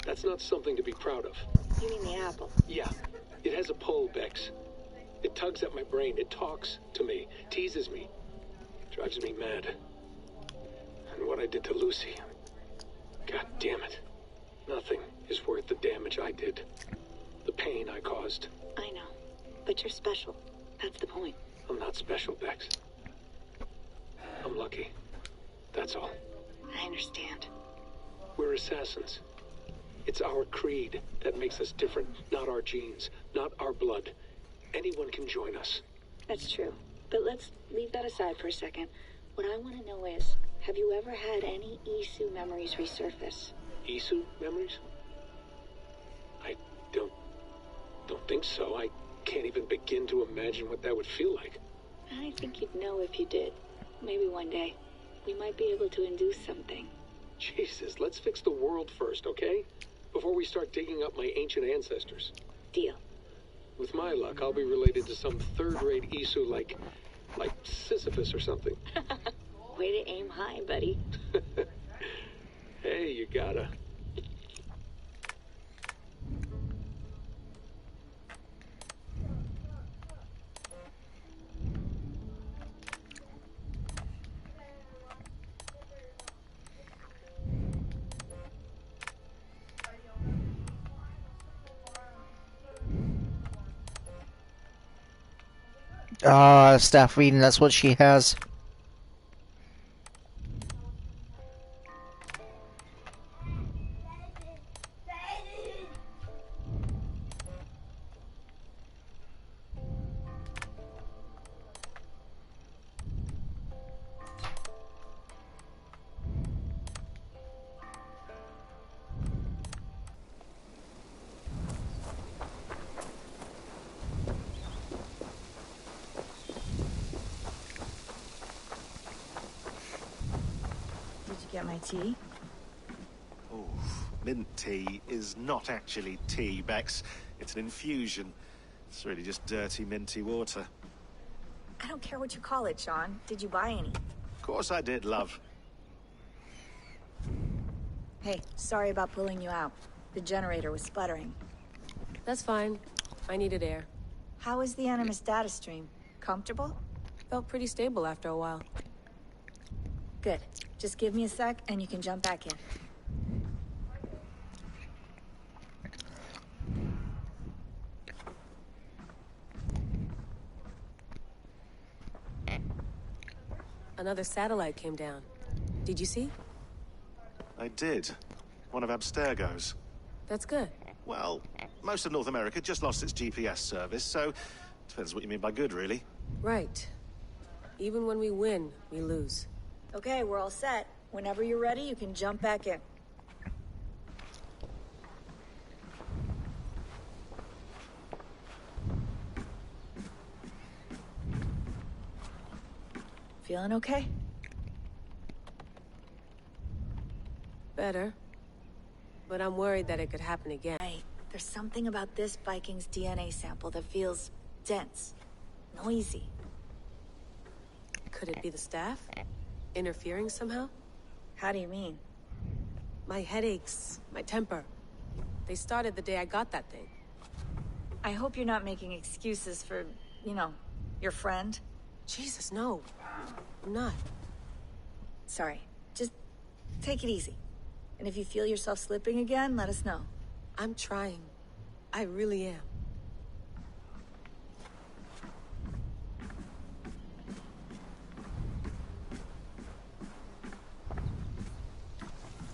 That's not something to be proud of. You mean the apple? Yeah. It has a pull, Bex. It tugs at my brain. It talks to me. Teases me. Drives me mad. And what I did to Lucy... God damn it. Nothing is worth the damage I did. The pain I caused. I know. But you're special. That's the point. I'm not special, Bex. I'm lucky. That's all. I understand. We're assassins. It's our creed that makes us different, not our genes, not our blood. Anyone can join us. That's true. But let's leave that aside for a second. What I want to know is, have you ever had any Isu memories resurface? Isu memories? I don't think so. I can't even begin to imagine what that would feel like. I think you'd know if you did. Maybe one day. We might be able to induce something. Jesus, let's fix the world first, okay? Before we start digging up my ancient ancestors. Deal. With my luck, I'll be related to some third-rate Isu like Sisyphus or something. Way to aim high, buddy. Hey, you gotta. Staff reading, that's what she has. my tea? Oh, mint tea is not actually tea, Bex. It's an infusion. It's really just dirty, minty water. I don't care what you call it, Sean. Did you buy any? Of course I did, love. Hey, sorry about pulling you out. The generator was sputtering. That's fine. I needed air. How is the Animus data stream? Comfortable? Felt pretty stable after a while. Good. Just give me a sec and you can jump back in. Another satellite came down. Did you see? I did. One of Abstergo's. That's good. Well, most of North America just lost its GPS service, so depends what you mean by good, really. Right. Even when we win, we lose. Okay, we're all set. Whenever you're ready, you can jump back in. Feeling okay? Better. But I'm worried that it could happen again. Right. There's something about this Viking's DNA sample that feels dense, noisy. Could it be the staff? Interfering somehow? How do you mean? My headaches, my temper. They started the day I got that thing. I hope you're not making excuses for, you know, your friend. Jesus, no. I'm not. Sorry. Just take it easy. And if you feel yourself slipping again, let us know. I'm trying. I really am.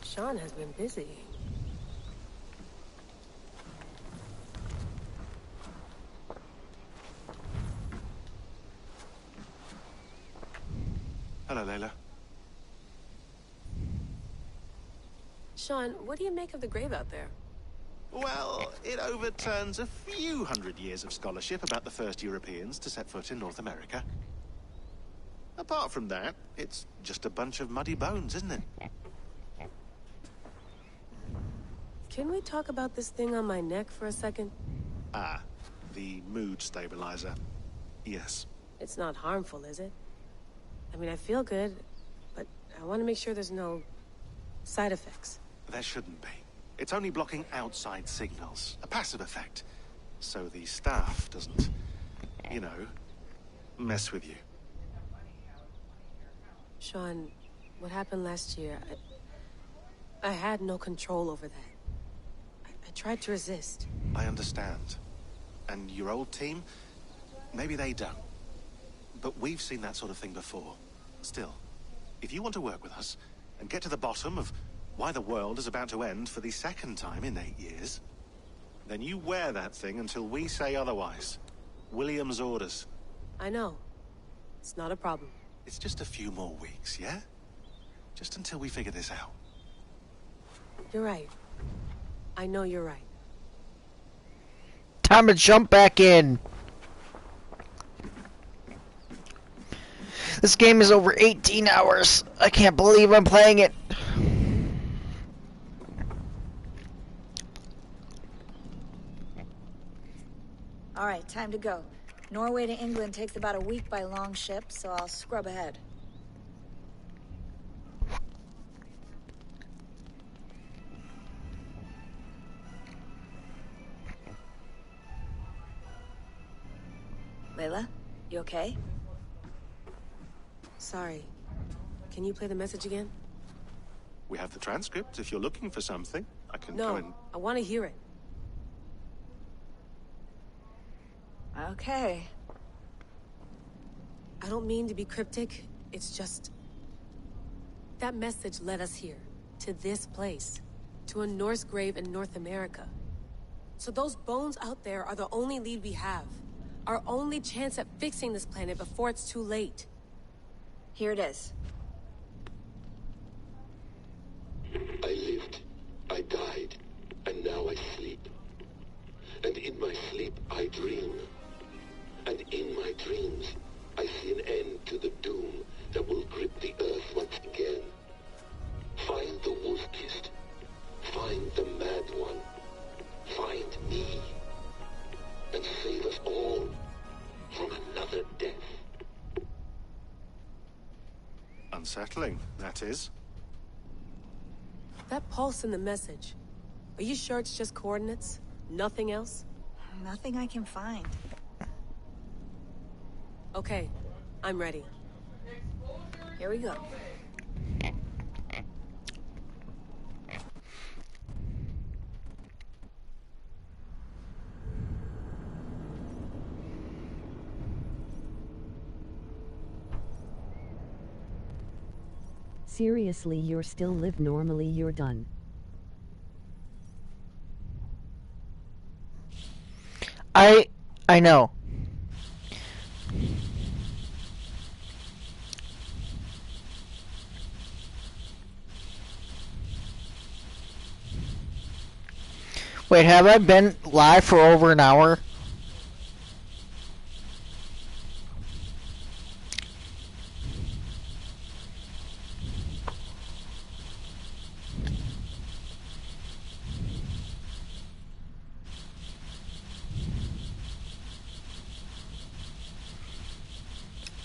Sean has been busy. Hello, Layla. Sean, what do you make of the grave out there? Well, it overturns a few hundred years of scholarship about the first Europeans to set foot in North America. Apart from that, it's just a bunch of muddy bones, isn't it? Can we talk about this thing on my neck for a second? Ah, the mood stabilizer. Yes. It's not harmful, is it? I mean, I feel good, but I want to make sure there's no side effects. There shouldn't be. It's only blocking outside signals, a passive effect. So the staff doesn't, you know, mess with you. Sean, what happened last year, I had no control over that. I tried to resist. I understand. And your old team, maybe they don't. But we've seen that sort of thing before. Still, if you want to work with us and get to the bottom of why the world is about to end for the second time in 8 years, then you wear that thing until we say otherwise. William's orders. I know. It's not a problem. It's just a few more weeks, yeah? Just until we figure this out. You're right. I know you're right. Time to jump back in. This game is over 18 hours. I can't believe I'm playing it. All right, time to go. Norway to England takes about a week by long ship, so I'll scrub ahead. Layla, you okay? Sorry. Can you play the message again? We have the transcript. If you're looking for something, I can go and... No, I want to hear it. Okay. I don't mean to be cryptic. It's just... that message led us here. To this place. To a Norse grave in North America. So those bones out there are the only lead we have. Our only chance at fixing this planet before it's too late. Here it is. I lived, I died, and now I sleep. And in my sleep I dream. And in my dreams, I see an end to the doom that will grip the Earth once again. Unsettling, that is. That pulse in the message. Are you sure it's just coordinates? Nothing else? Nothing I can find. Okay, I'm ready. Here we go. Seriously, you're still live normally, you're done. I know. Wait, have I been live for over an hour?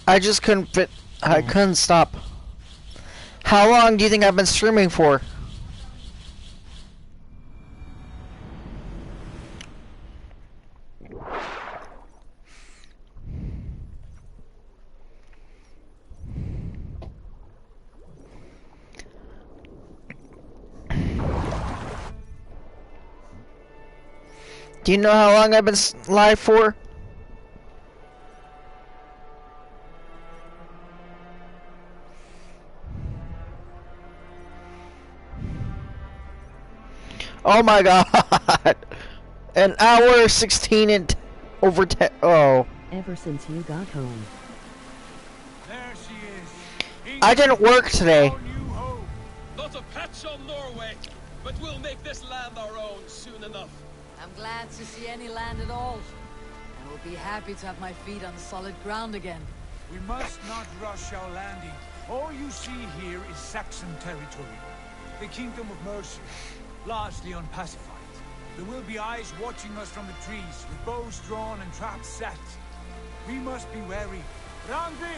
I just couldn't fit. I couldn't stop. How long do you think I've been streaming for? Do you know how long I've been live for? Oh my god! An hour 16 and over 10. Oh. Ever since you got home. There she is. I didn't work today. Not a patch on Norway, but we'll make this land our own soon enough. I'm glad to see any land at all. I will be happy to have my feet on solid ground again. We must not rush our landing. All you see here is Saxon territory. The Kingdom of Mercia, largely unpacified. There will be eyes watching us from the trees, with bows drawn and traps set. We must be wary. Randi,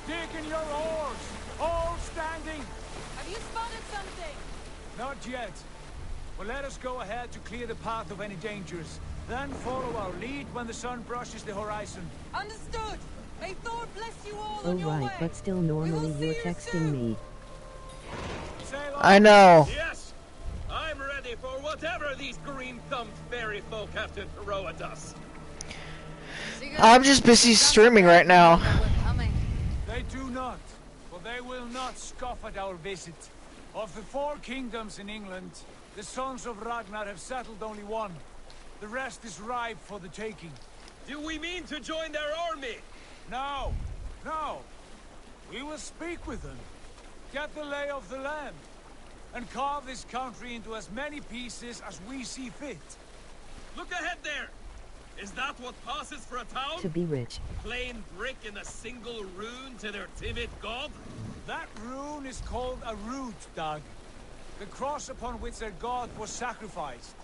dig in your oars, all standing. Have you spotted something? Not yet. But let us go ahead to clear the path of any dangers. Then follow our lead when the sun brushes the horizon. Understood. May Thor bless you all on your Oh right, way. but still normally you're texting me. I know. Yes, I'm ready for whatever these green-thumbed fairy folk have to throw at us. I'm just busy streaming right now. They do not, for they will not scoff at our visit. Of the 4 kingdoms in England, the sons of Ragnar have settled only one. The rest is ripe for the taking. Do we mean to join their army? No, no. We will speak with them, get the lay of the land, and carve this country into as many pieces as we see fit. Look ahead there! Is that what passes for a town? To be rich. Plain brick in a single rune to their timid god? That rune is called a root, Doug. The cross upon which their god was sacrificed.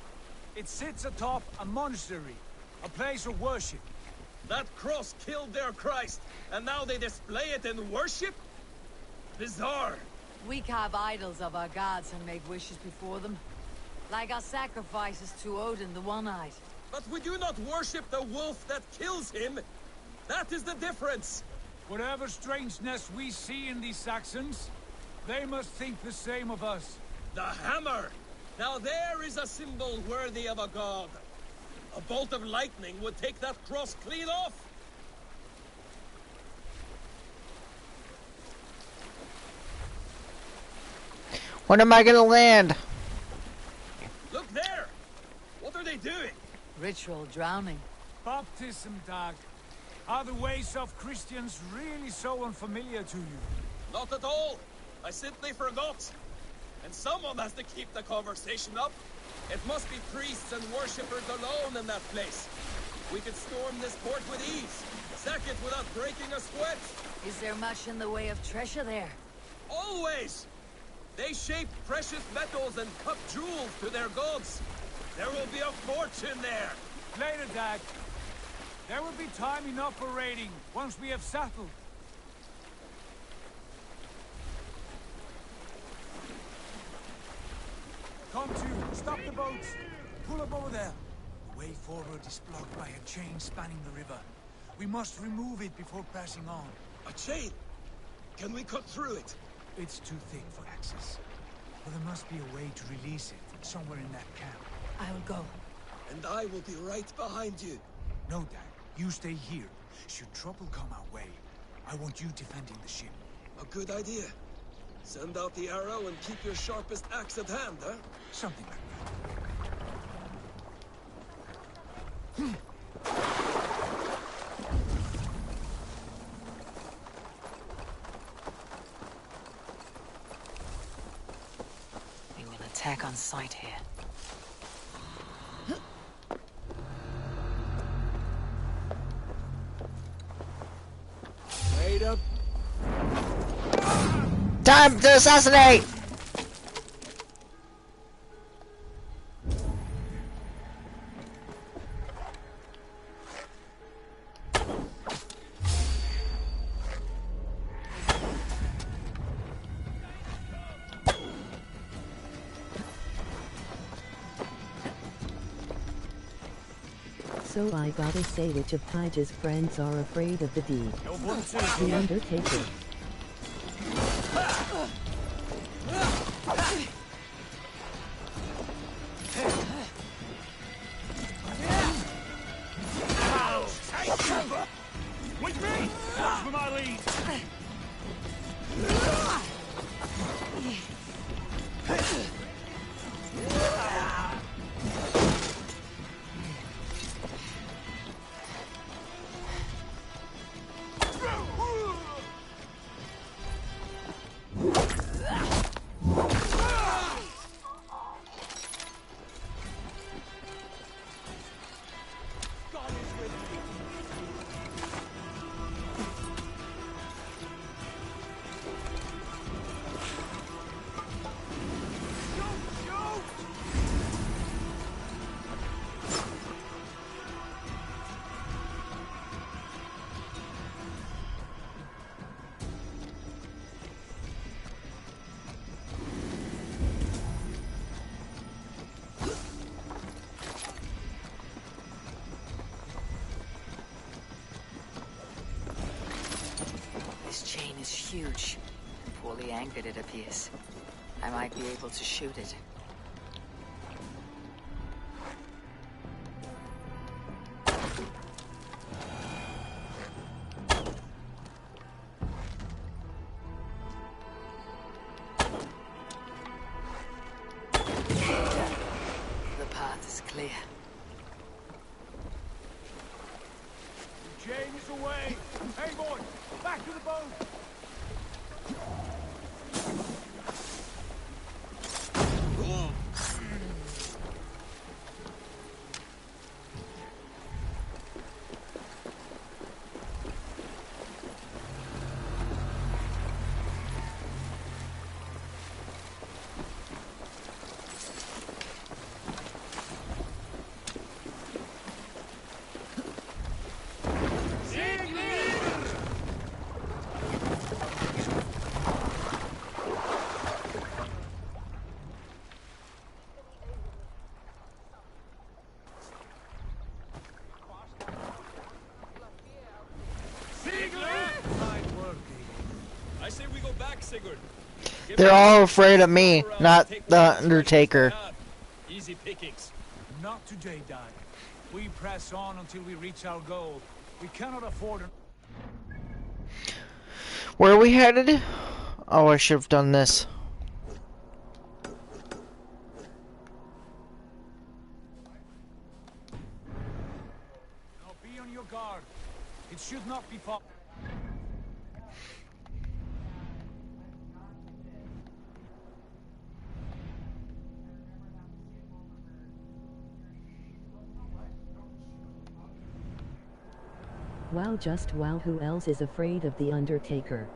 It sits atop a monastery, a place of worship. That cross killed their Christ, and now they display it in worship? Bizarre. We carve idols of our gods and make wishes before them. Like our sacrifices to Odin the One-Eyed. But we do not worship the wolf that kills him. That is the difference. Whatever strangeness we see in these Saxons, they must think the same of us. The hammer! Now there is a symbol worthy of a god. A bolt of lightning would take that cross clean off. When am I gonna land? Look there! What are they doing? Ritual drowning. Baptism, Dag. Are the ways of Christians really so unfamiliar to you? Not at all. I simply forgot. And someone has to keep the conversation up. It must be priests and worshippers alone in that place. We could storm this port with ease. Sack it without breaking a sweat. Is there much in the way of treasure there? Always! They shape precious metals and cut jewels to their gods. There will be a fortune there. Later, Dag. There will be time enough for raiding once we have settled. Come to, stop the boats. Pull up over there. The way forward is blocked by a chain spanning the river. We must remove it before passing on. A chain? Can we cut through it? It's too thick for access. But there must be a way to release it, somewhere in that camp. I will go. And I will be right behind you. No, Dad. You stay here. Should trouble come our way, I want you defending the ship. A good idea. Send out the arrow and keep your sharpest axe at hand, huh? Something like We will attack on sight here. Wait up. Time to assassinate! So I gotta say, which of Tige's friends are afraid of the deed? The Undertaker. With me! Watch for my lead! Huge. Poorly anchored, it appears. I might be able to shoot it. The path is clear. The chain is away! Hey, boy! Back to the boat! I say we go back, Sigurd. They're all afraid of me, not the Undertaker. Easy pickings. Not today, Dad. We press on until we reach our goal. We cannot afford Where are we headed? Oh, I should have done this. Now be on your guard. It should not be far. Wow, just wow, who else is afraid of the Undertaker?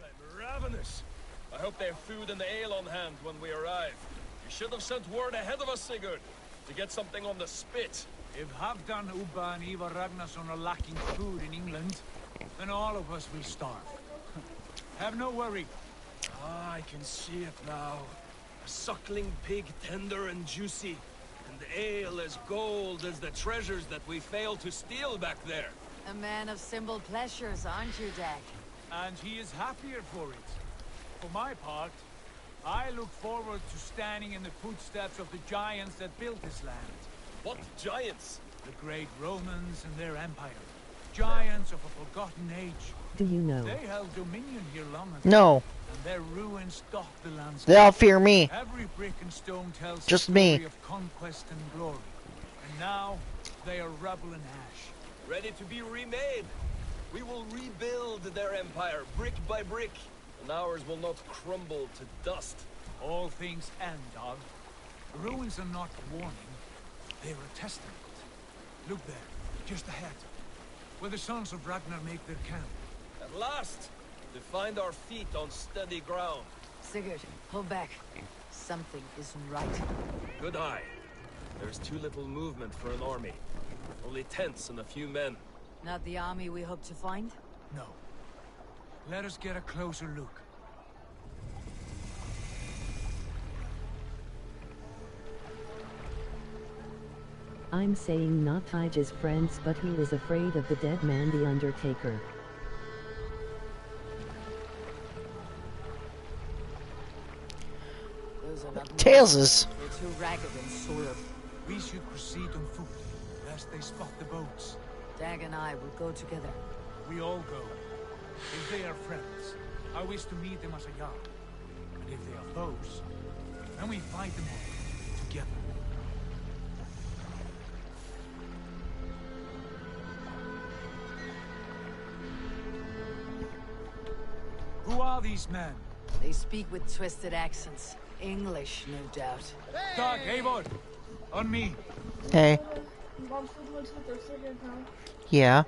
I'm ravenous. I hope they have food and ale on hand when we arrive. You should have sent word ahead of us, Sigurd, to get something on the spit. If Halfdan, Ubba, and Ivar Ragnarsson are lacking food in England, then all of us will starve. Have no worry. Ah, I can see it now. A suckling pig, tender and juicy. And the ale as gold as the treasures that we failed to steal back there. A man of simple pleasures, aren't you, Dag? And he is happier for it. For my part, I look forward to standing in the footsteps of the giants that built this land. What giants? The great Romans and their empire. Giants of a forgotten age. Do you know? They held dominion here long ago. No. And their ruins dot the landscape. They all fear me. Every brick and stone tells Just a story me. of conquest and glory. And now, they are rubble and ash. Ready to be remade. We will rebuild their empire, brick by brick. And ours will not crumble to dust. All things end, Dog. The ruins are not a warning. They are a testament. Look there, just ahead. Where the sons of Ragnar make their camp. At last, to find our feet on steady ground. Sigurd, hold back. Something isn't right. Good eye. There's too little movement for an army. Only tents and a few men. Not the army we hope to find? No. Let us get a closer look. I'm saying not Hyge's friends, but he is afraid of the dead man, the Undertaker. Those are not Tailses. They're too ragged and soiled. We should proceed on foot, lest they spot the boats. Dag and I will go together. We all go. If they are friends, I wish to meet them as a yard. And if they are foes, then we fight them all together. Who are these men? They speak with twisted accents. English, no doubt. Doug, Eivor, on me. Hey. Yeah.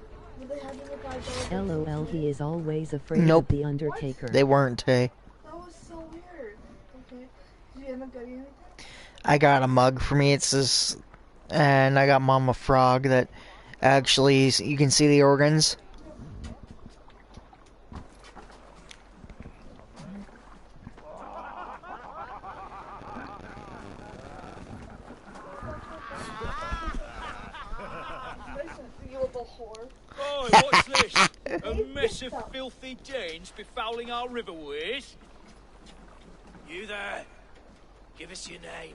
LOL, he is always afraid Nope. of the Undertaker. They weren't, hey. That was so weird. Okay. Did you end up getting anything? I got a mug for me. It's this, and I got Mama Frog that actually you can see the organs. Oh, what's this? A mess of filthy Danes befouling our riverways? You there? Give us your name.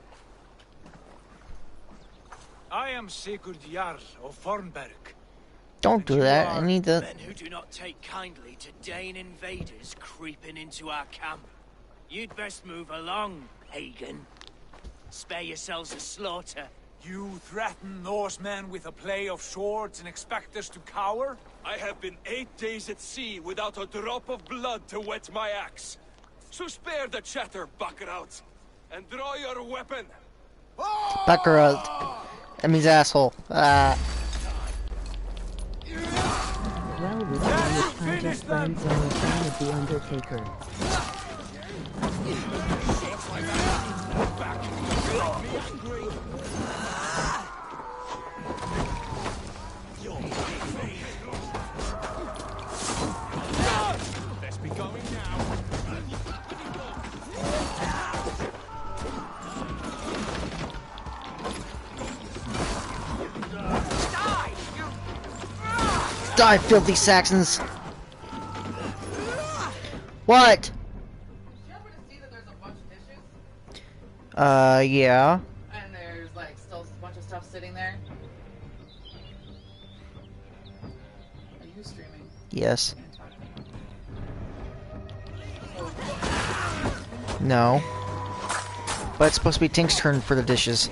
I am Sigurd Jarl of Fornberg. Don't do that. I need the. Men who do not take kindly to Dane invaders creeping into our camp. You'd best move along, Hagen. Spare yourselves a slaughter. You threaten Norsemen with a play of swords and expect us to cower? I have been 8 days at sea without a drop of blood to wet my axe. So spare the chatter, Baccarat, and draw your weapon. Baccarat. That means asshole. Well, we saw which Hyge's friends are a fan of the Undertaker. Let's be going now. Die, filthy Saxons! What? Yeah. And there's like still a bunch of stuff sitting there. Are you streaming? Yes. No. But it's supposed to be Tink's turn for the dishes.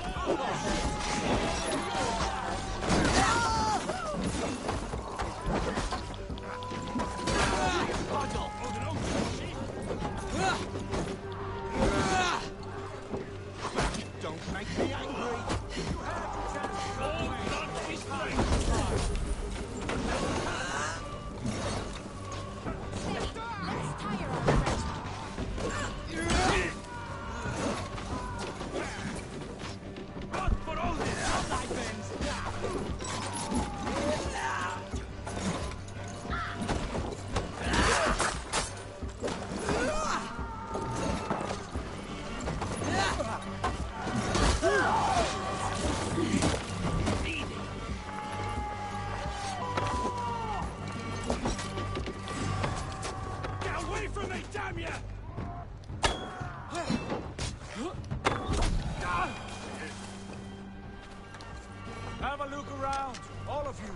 Have a look around, all of you.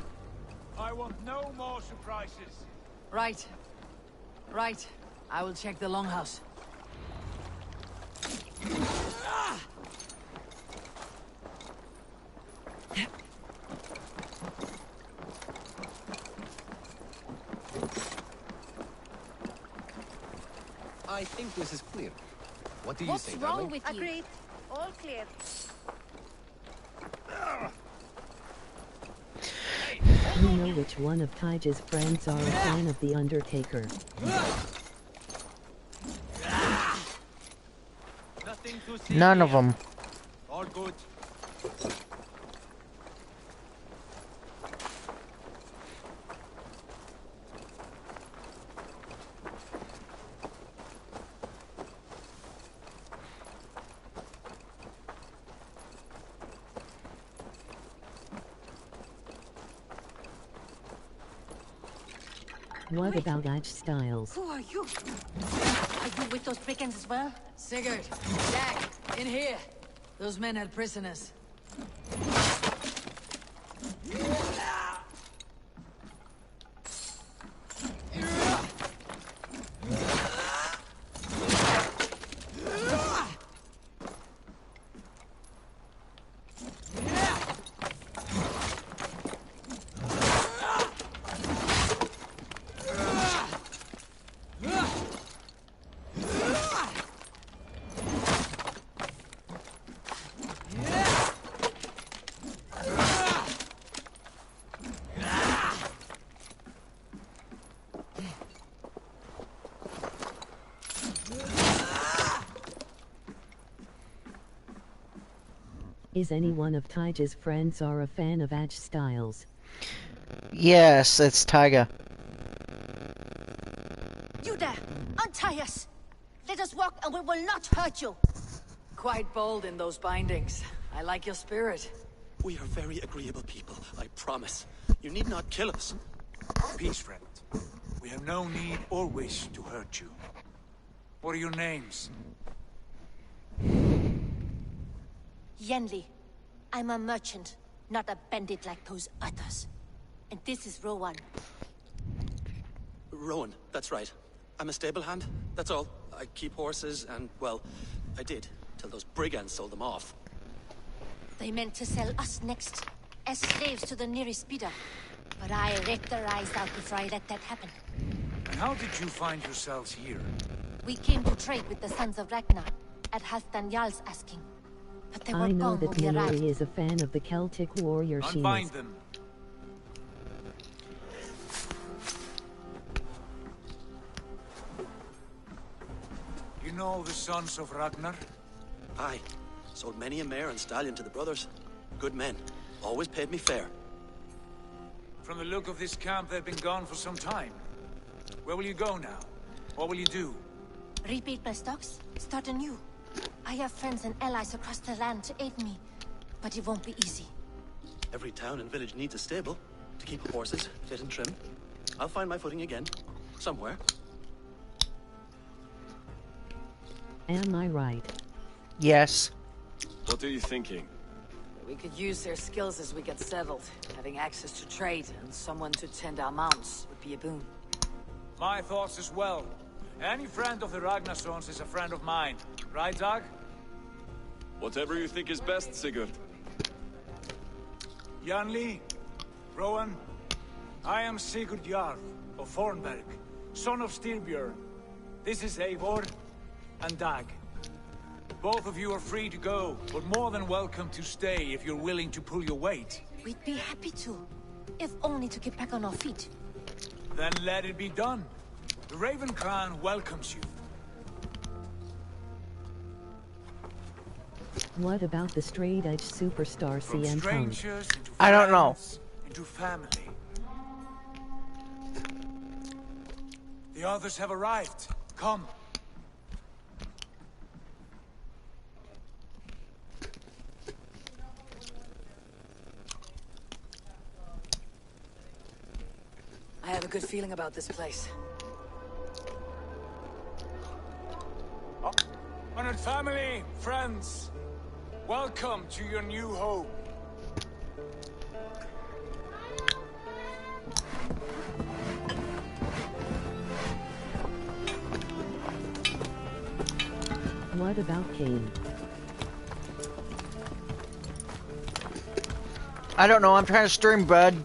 I want no more surprises. Right. Right. I will check the longhouse. I think this is clear. What do you What's say, wrong darling? with you? Agreed. All clear. You know which one of Tyge's friends are a fan of The Undertaker. None of them. All good. What about Edge Styles? Who are you? Are you with those brigands as well? Sigurd, Jack, in here. Those men had prisoners. Is any one of Tyge's friends are a fan of Edge Styles? Yes, it's Taiga. You there! Untie us! Let us walk and we will not hurt you! Quite bold in those bindings. I like your spirit. We are very agreeable people, I promise. You need not kill us. Peace, friend. We have no need or wish to hurt you. What are your names? Yenli. I'm a merchant, not a bandit like those others. And this is Rowan. Rowan, that's right. I'm a stable hand, that's all. I keep horses and, well, I did, till those brigands sold them off. They meant to sell us next, as slaves to the nearest speeder. But I ripped their eyes out before I let that happen. And how did you find yourselves here? We came to trade with the Sons of Ragnar, at Halfdan Jarl's asking. But they were I know gone that when we arrived. Minori is a fan of the Celtic warrior Unbind shields. them. You know the Sons of Ragnar? Aye. Sold many a mare and stallion to the brothers. Good men. Always paid me fair. From the look of this camp, they've been gone for some time. Where will you go now? What will you do? Rebuild my stocks, start anew. I have friends and allies across the land to aid me, but it won't be easy. Every town and village needs a stable to keep the horses fit and trim. I'll find my footing again. Somewhere. Am I right? Yes. What are you thinking? We could use their skills as we get settled. Having access to trade and someone to tend our mounts would be a boon. My thoughts as well. Any friend of the Ragnarsons is a friend of mine. Right, Dag? Whatever you think is best, Sigurd. Janli, Rowan, I am Sigurd Jarl of Fornberg, son of Styrbjörn. This is Eivor and Dag. Both of you are free to go, but more than welcome to stay if you're willing to pull your weight. We'd be happy to, if only to get back on our feet. Then let it be done. The Raven Clan welcomes you. What about the straight edge superstar From CM Punk? strangers into I don't know. friends, into family. The others have arrived. Come. I have a good feeling about this place. Honored family, friends, welcome to your new home. What about Kane? I don't know, I'm trying to stream, bud.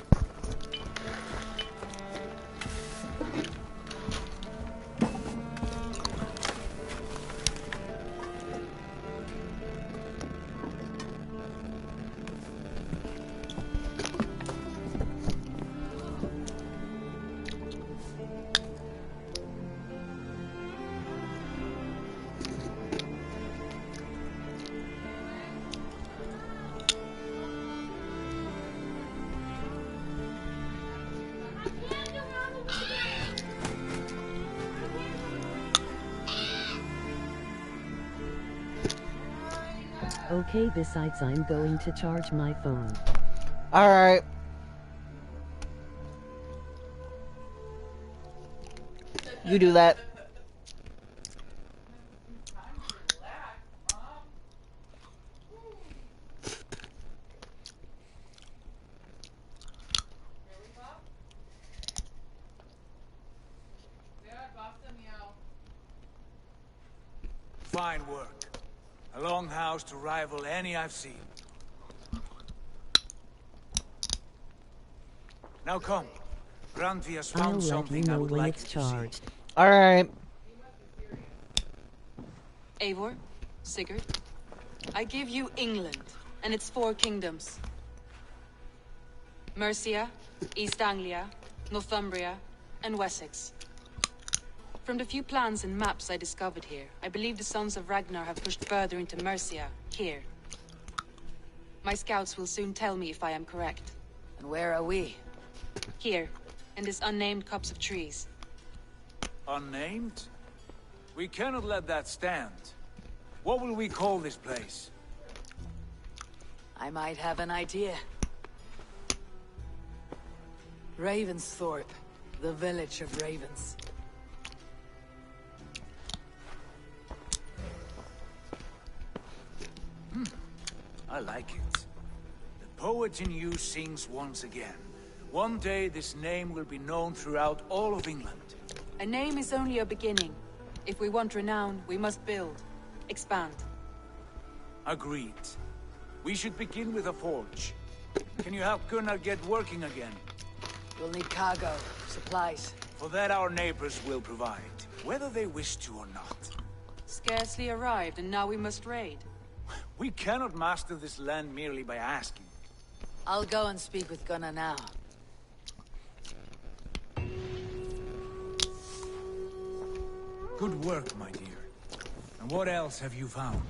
Okay, besides I'm going to charge my phone. Alright. You do that. Fine work. A longhouse to rival any I've seen. Now come. Granvia's I'll found let you something I know would when like it's you to see. charged. Alright. Eivor, Sigurd, I give you England and its 4 kingdoms. Mercia, East Anglia, Northumbria, and Wessex. From the few plans and maps I discovered here, I believe the Sons of Ragnar have pushed further into Mercia, here. My scouts will soon tell me if I am correct. And where are we? Here, in this unnamed copse of trees. Unnamed? We cannot let that stand. What will we call this place? I might have an idea. Ravensthorpe, the village of ravens. I like it. The poet in you sings once again. One day this name will be known throughout all of England. A name is only a beginning. If we want renown, we must build. Expand. Agreed. We should begin with a forge. Can you help Gunnar get working again? We'll need cargo, supplies. For that our neighbors will provide, whether they wish to or not. Scarcely arrived, and now we must raid. We cannot master this land merely by asking. I'll go and speak with Gunnar now. Good work, my dear. And what else have you found?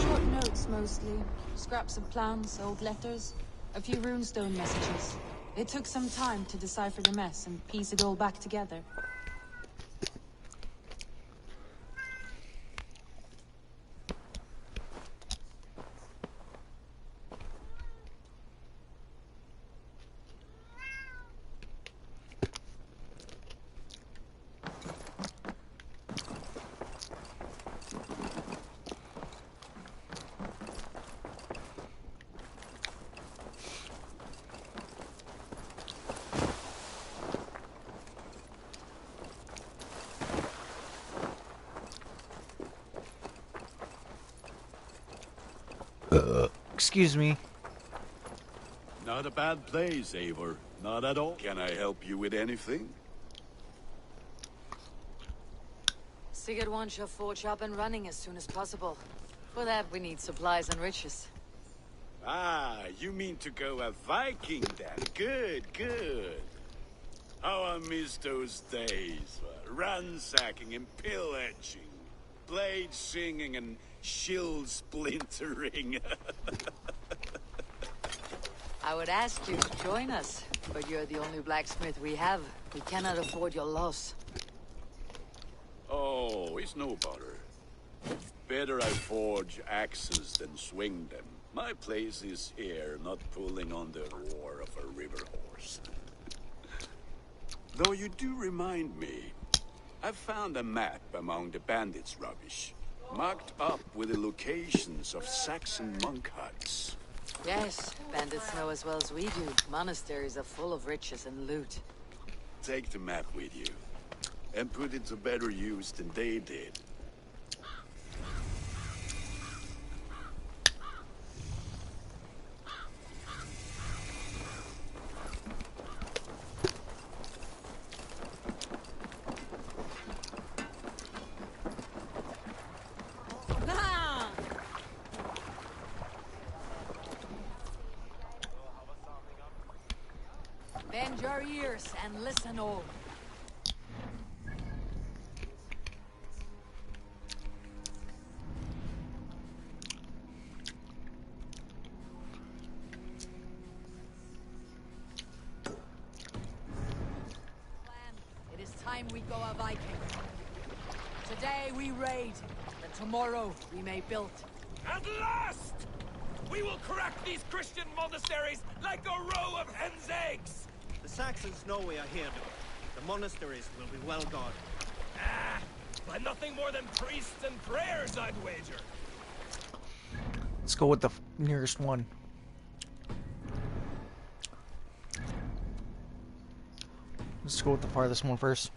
Short notes, mostly. Scraps of plans, old letters, a few runestone messages. It took some time to decipher the mess and piece it all back together. Excuse me. Not a bad place, Eivor. Not at all. Can I help you with anything? Sigurd wants your forge up and running as soon as possible. For that, we need supplies and riches. Ah, you mean to go a Viking then? Good, good. How I miss those days. Ransacking and pillaging. Blade singing and shield splintering. I would ask you to join us, but you're the only blacksmith we have. We cannot afford your loss. Oh, it's no bother. Better I forge axes than swing them. My place is here, not pulling on the roar of a river horse. Though you do remind me, I've found a map among the bandits' rubbish, marked up with the locations of Saxon monk huts. Yes, bandits know as well as we do. Monasteries are full of riches and loot. Take the map with you, and put it to better use than they did. Bend your ears and listen all. It is time we go a Viking. Today we raid, that tomorrow we may build. At last! We will crack these Christian monasteries like a row of hen's eggs! The Saxons know we are here, though. The monasteries will be well guarded. Ah, by nothing more than priests and prayers, I'd wager. Let's go with the nearest one. Let's go with the farthest one first.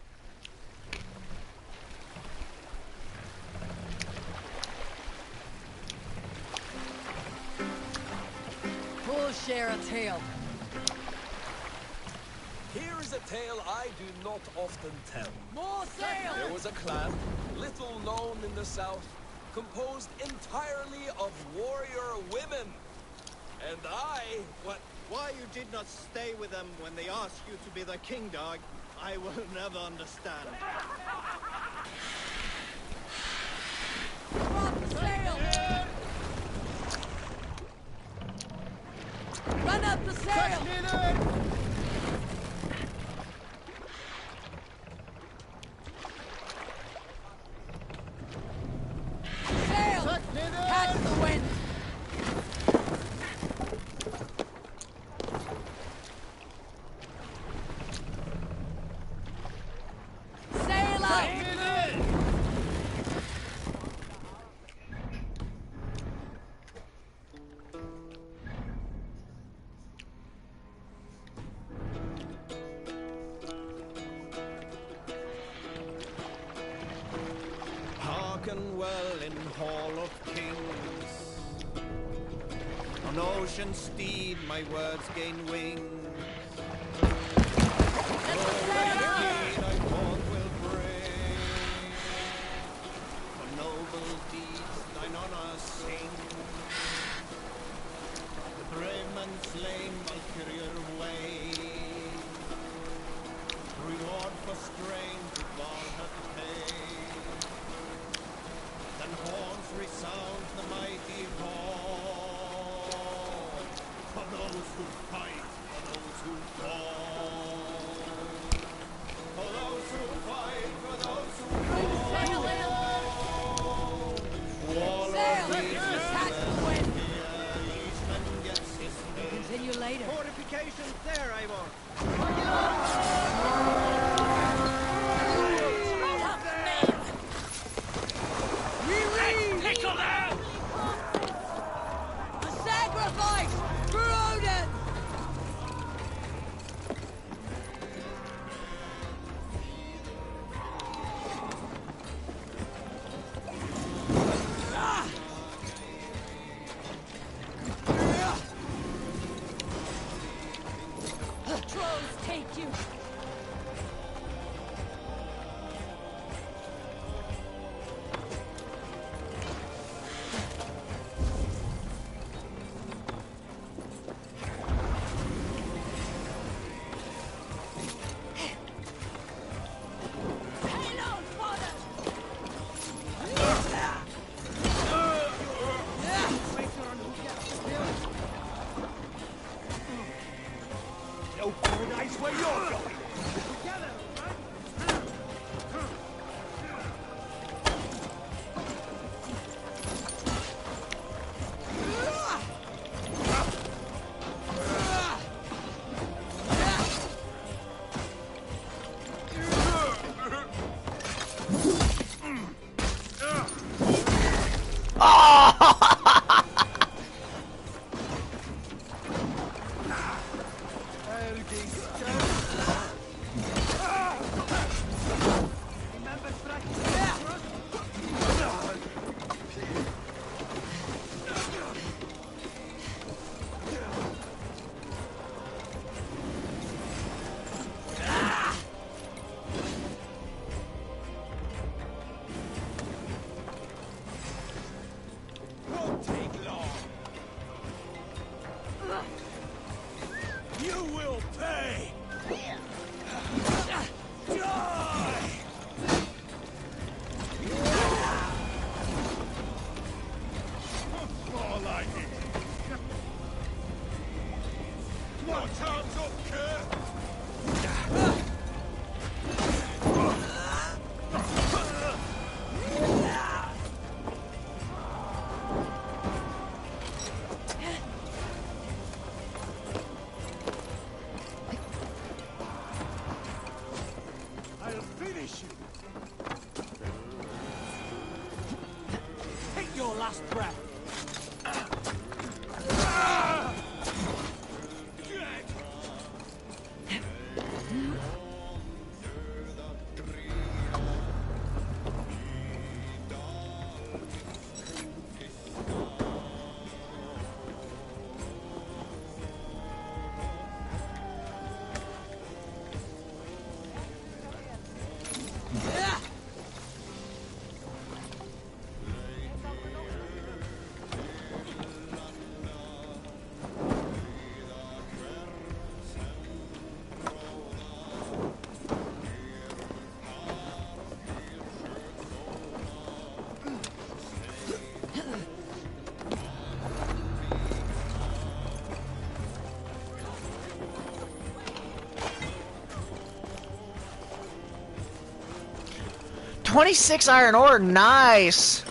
Who'll share a tale? Here is a tale I do not often tell. More sail! There was a clan, little known in the south, composed entirely of warrior women. And I, Why you did not stay with them when they asked you to be the king dog, I will never understand. Drop the sail! Run up the sail! Sail! Catch the wind! Sail out! Hearken well in Hall of Kings. On ocean steed my words gain wings. I thought will bring. For noble deeds thine honor sing. The brave man slain Valkyrier way. Reward for strength God hath paid. Then horns resound the mighty call. For those who fight, for those who fall. For those who fight, for those who fall. Wall of legions, each man gets his name. Continue later. Fortifications there, Eivor. Tickle them! A sacrifice for Odin! Trolls take you! Won't take long. You will pay. Die! More like it. No time to occur. I'll finish you. Take your last breath. $26 iron ore, nice.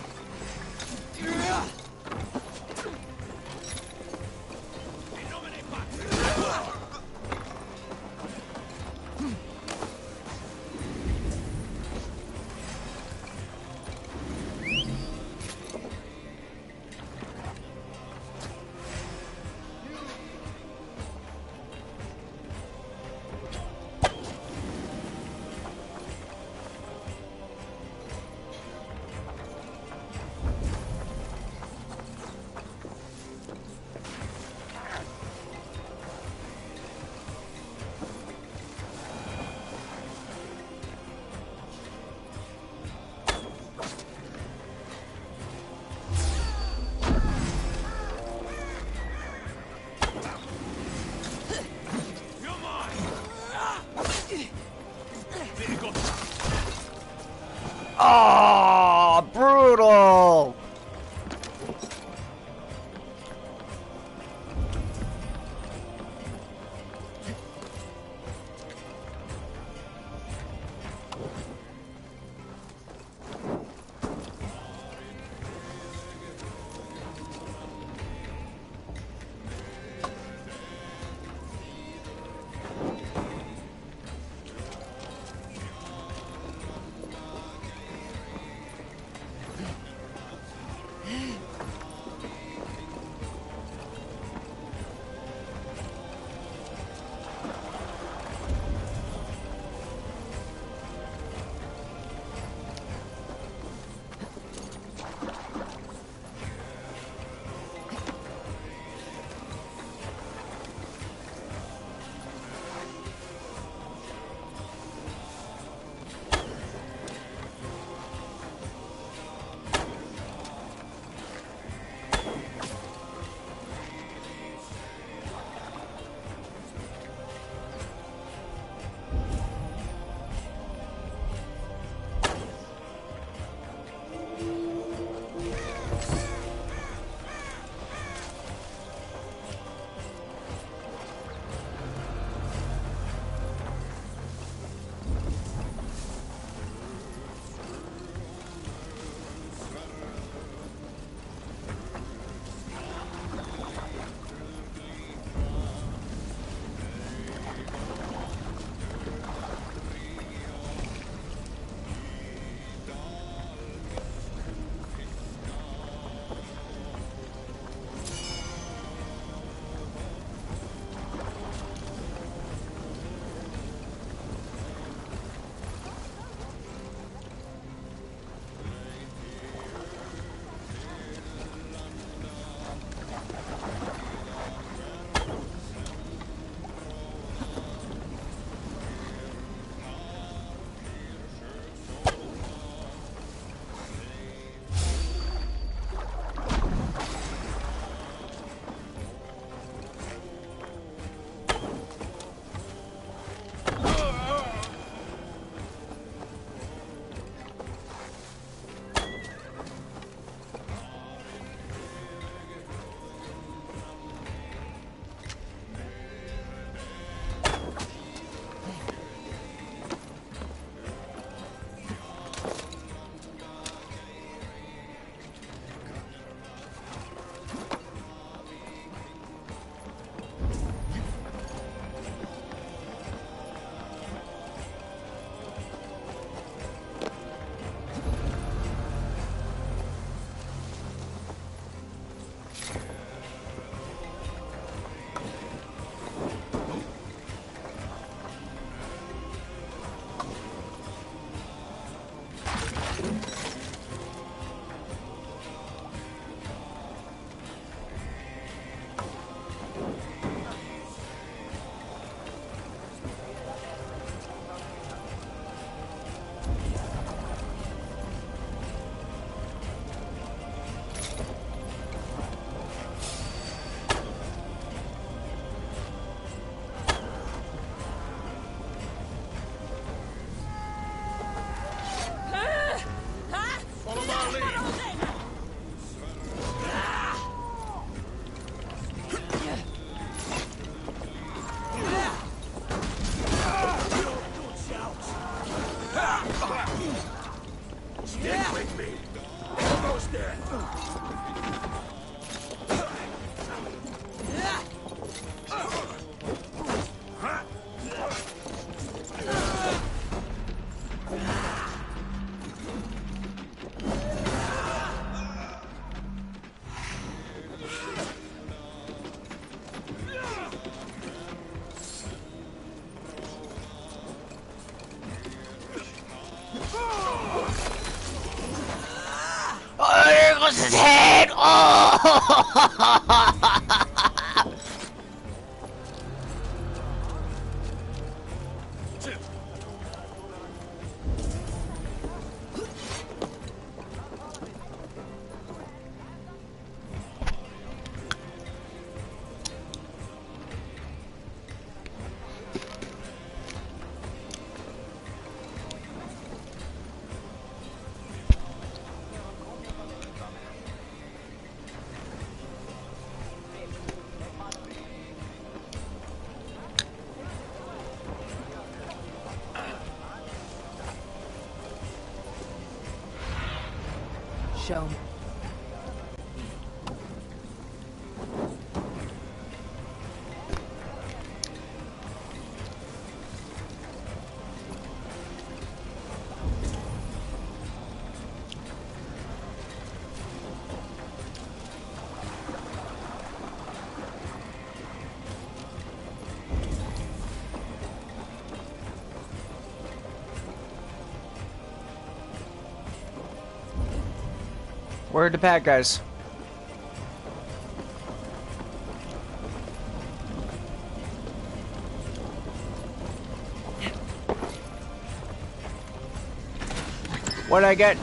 Follow my lead. Stick with me. Almost there. Oh, there goes his head! Oh! Show me. Where are the bad guys? What'd I get?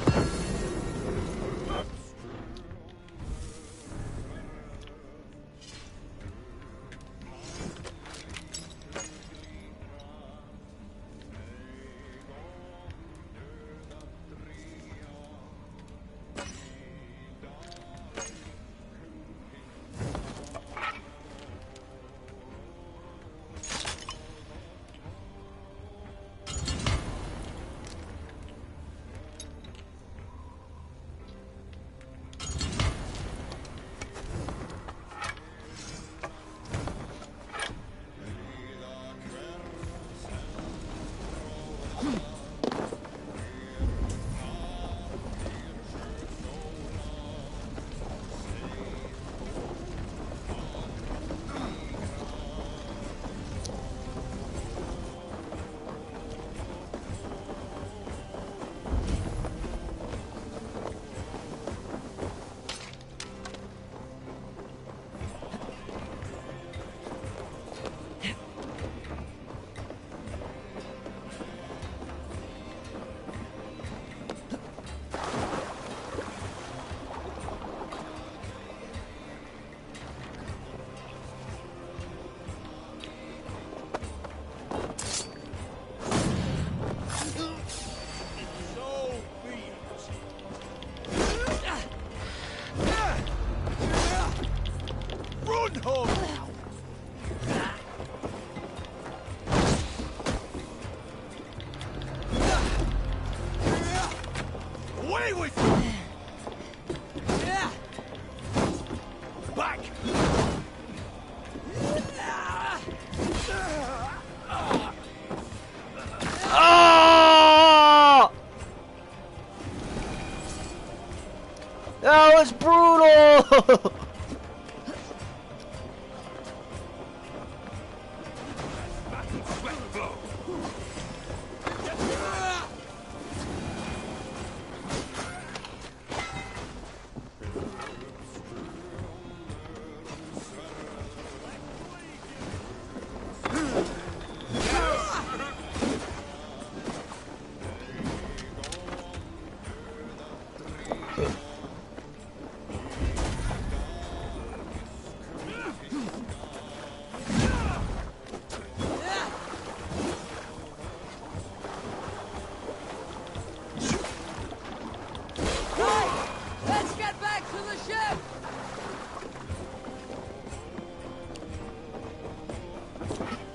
Away with you! Back! Oh! That was brutal!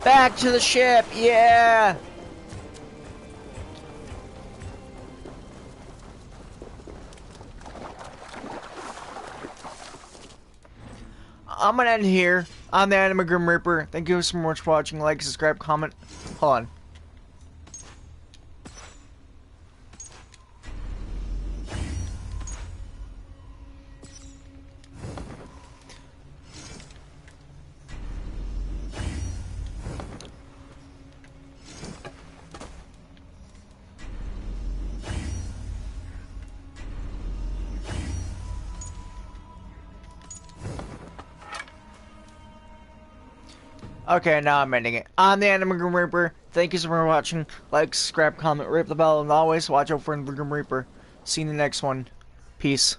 Back to the ship, yeah! I'm gonna end here. I'm the Anime Grim Reaper. Thank you so much for watching. Like, subscribe, comment. Hold on. Okay, now I'm ending it. I'm the Anime Grim Reaper. Thank you so much for watching. Like, subscribe, comment, rip the bell, and always watch out for the Grim Reaper. See you in the next one. Peace.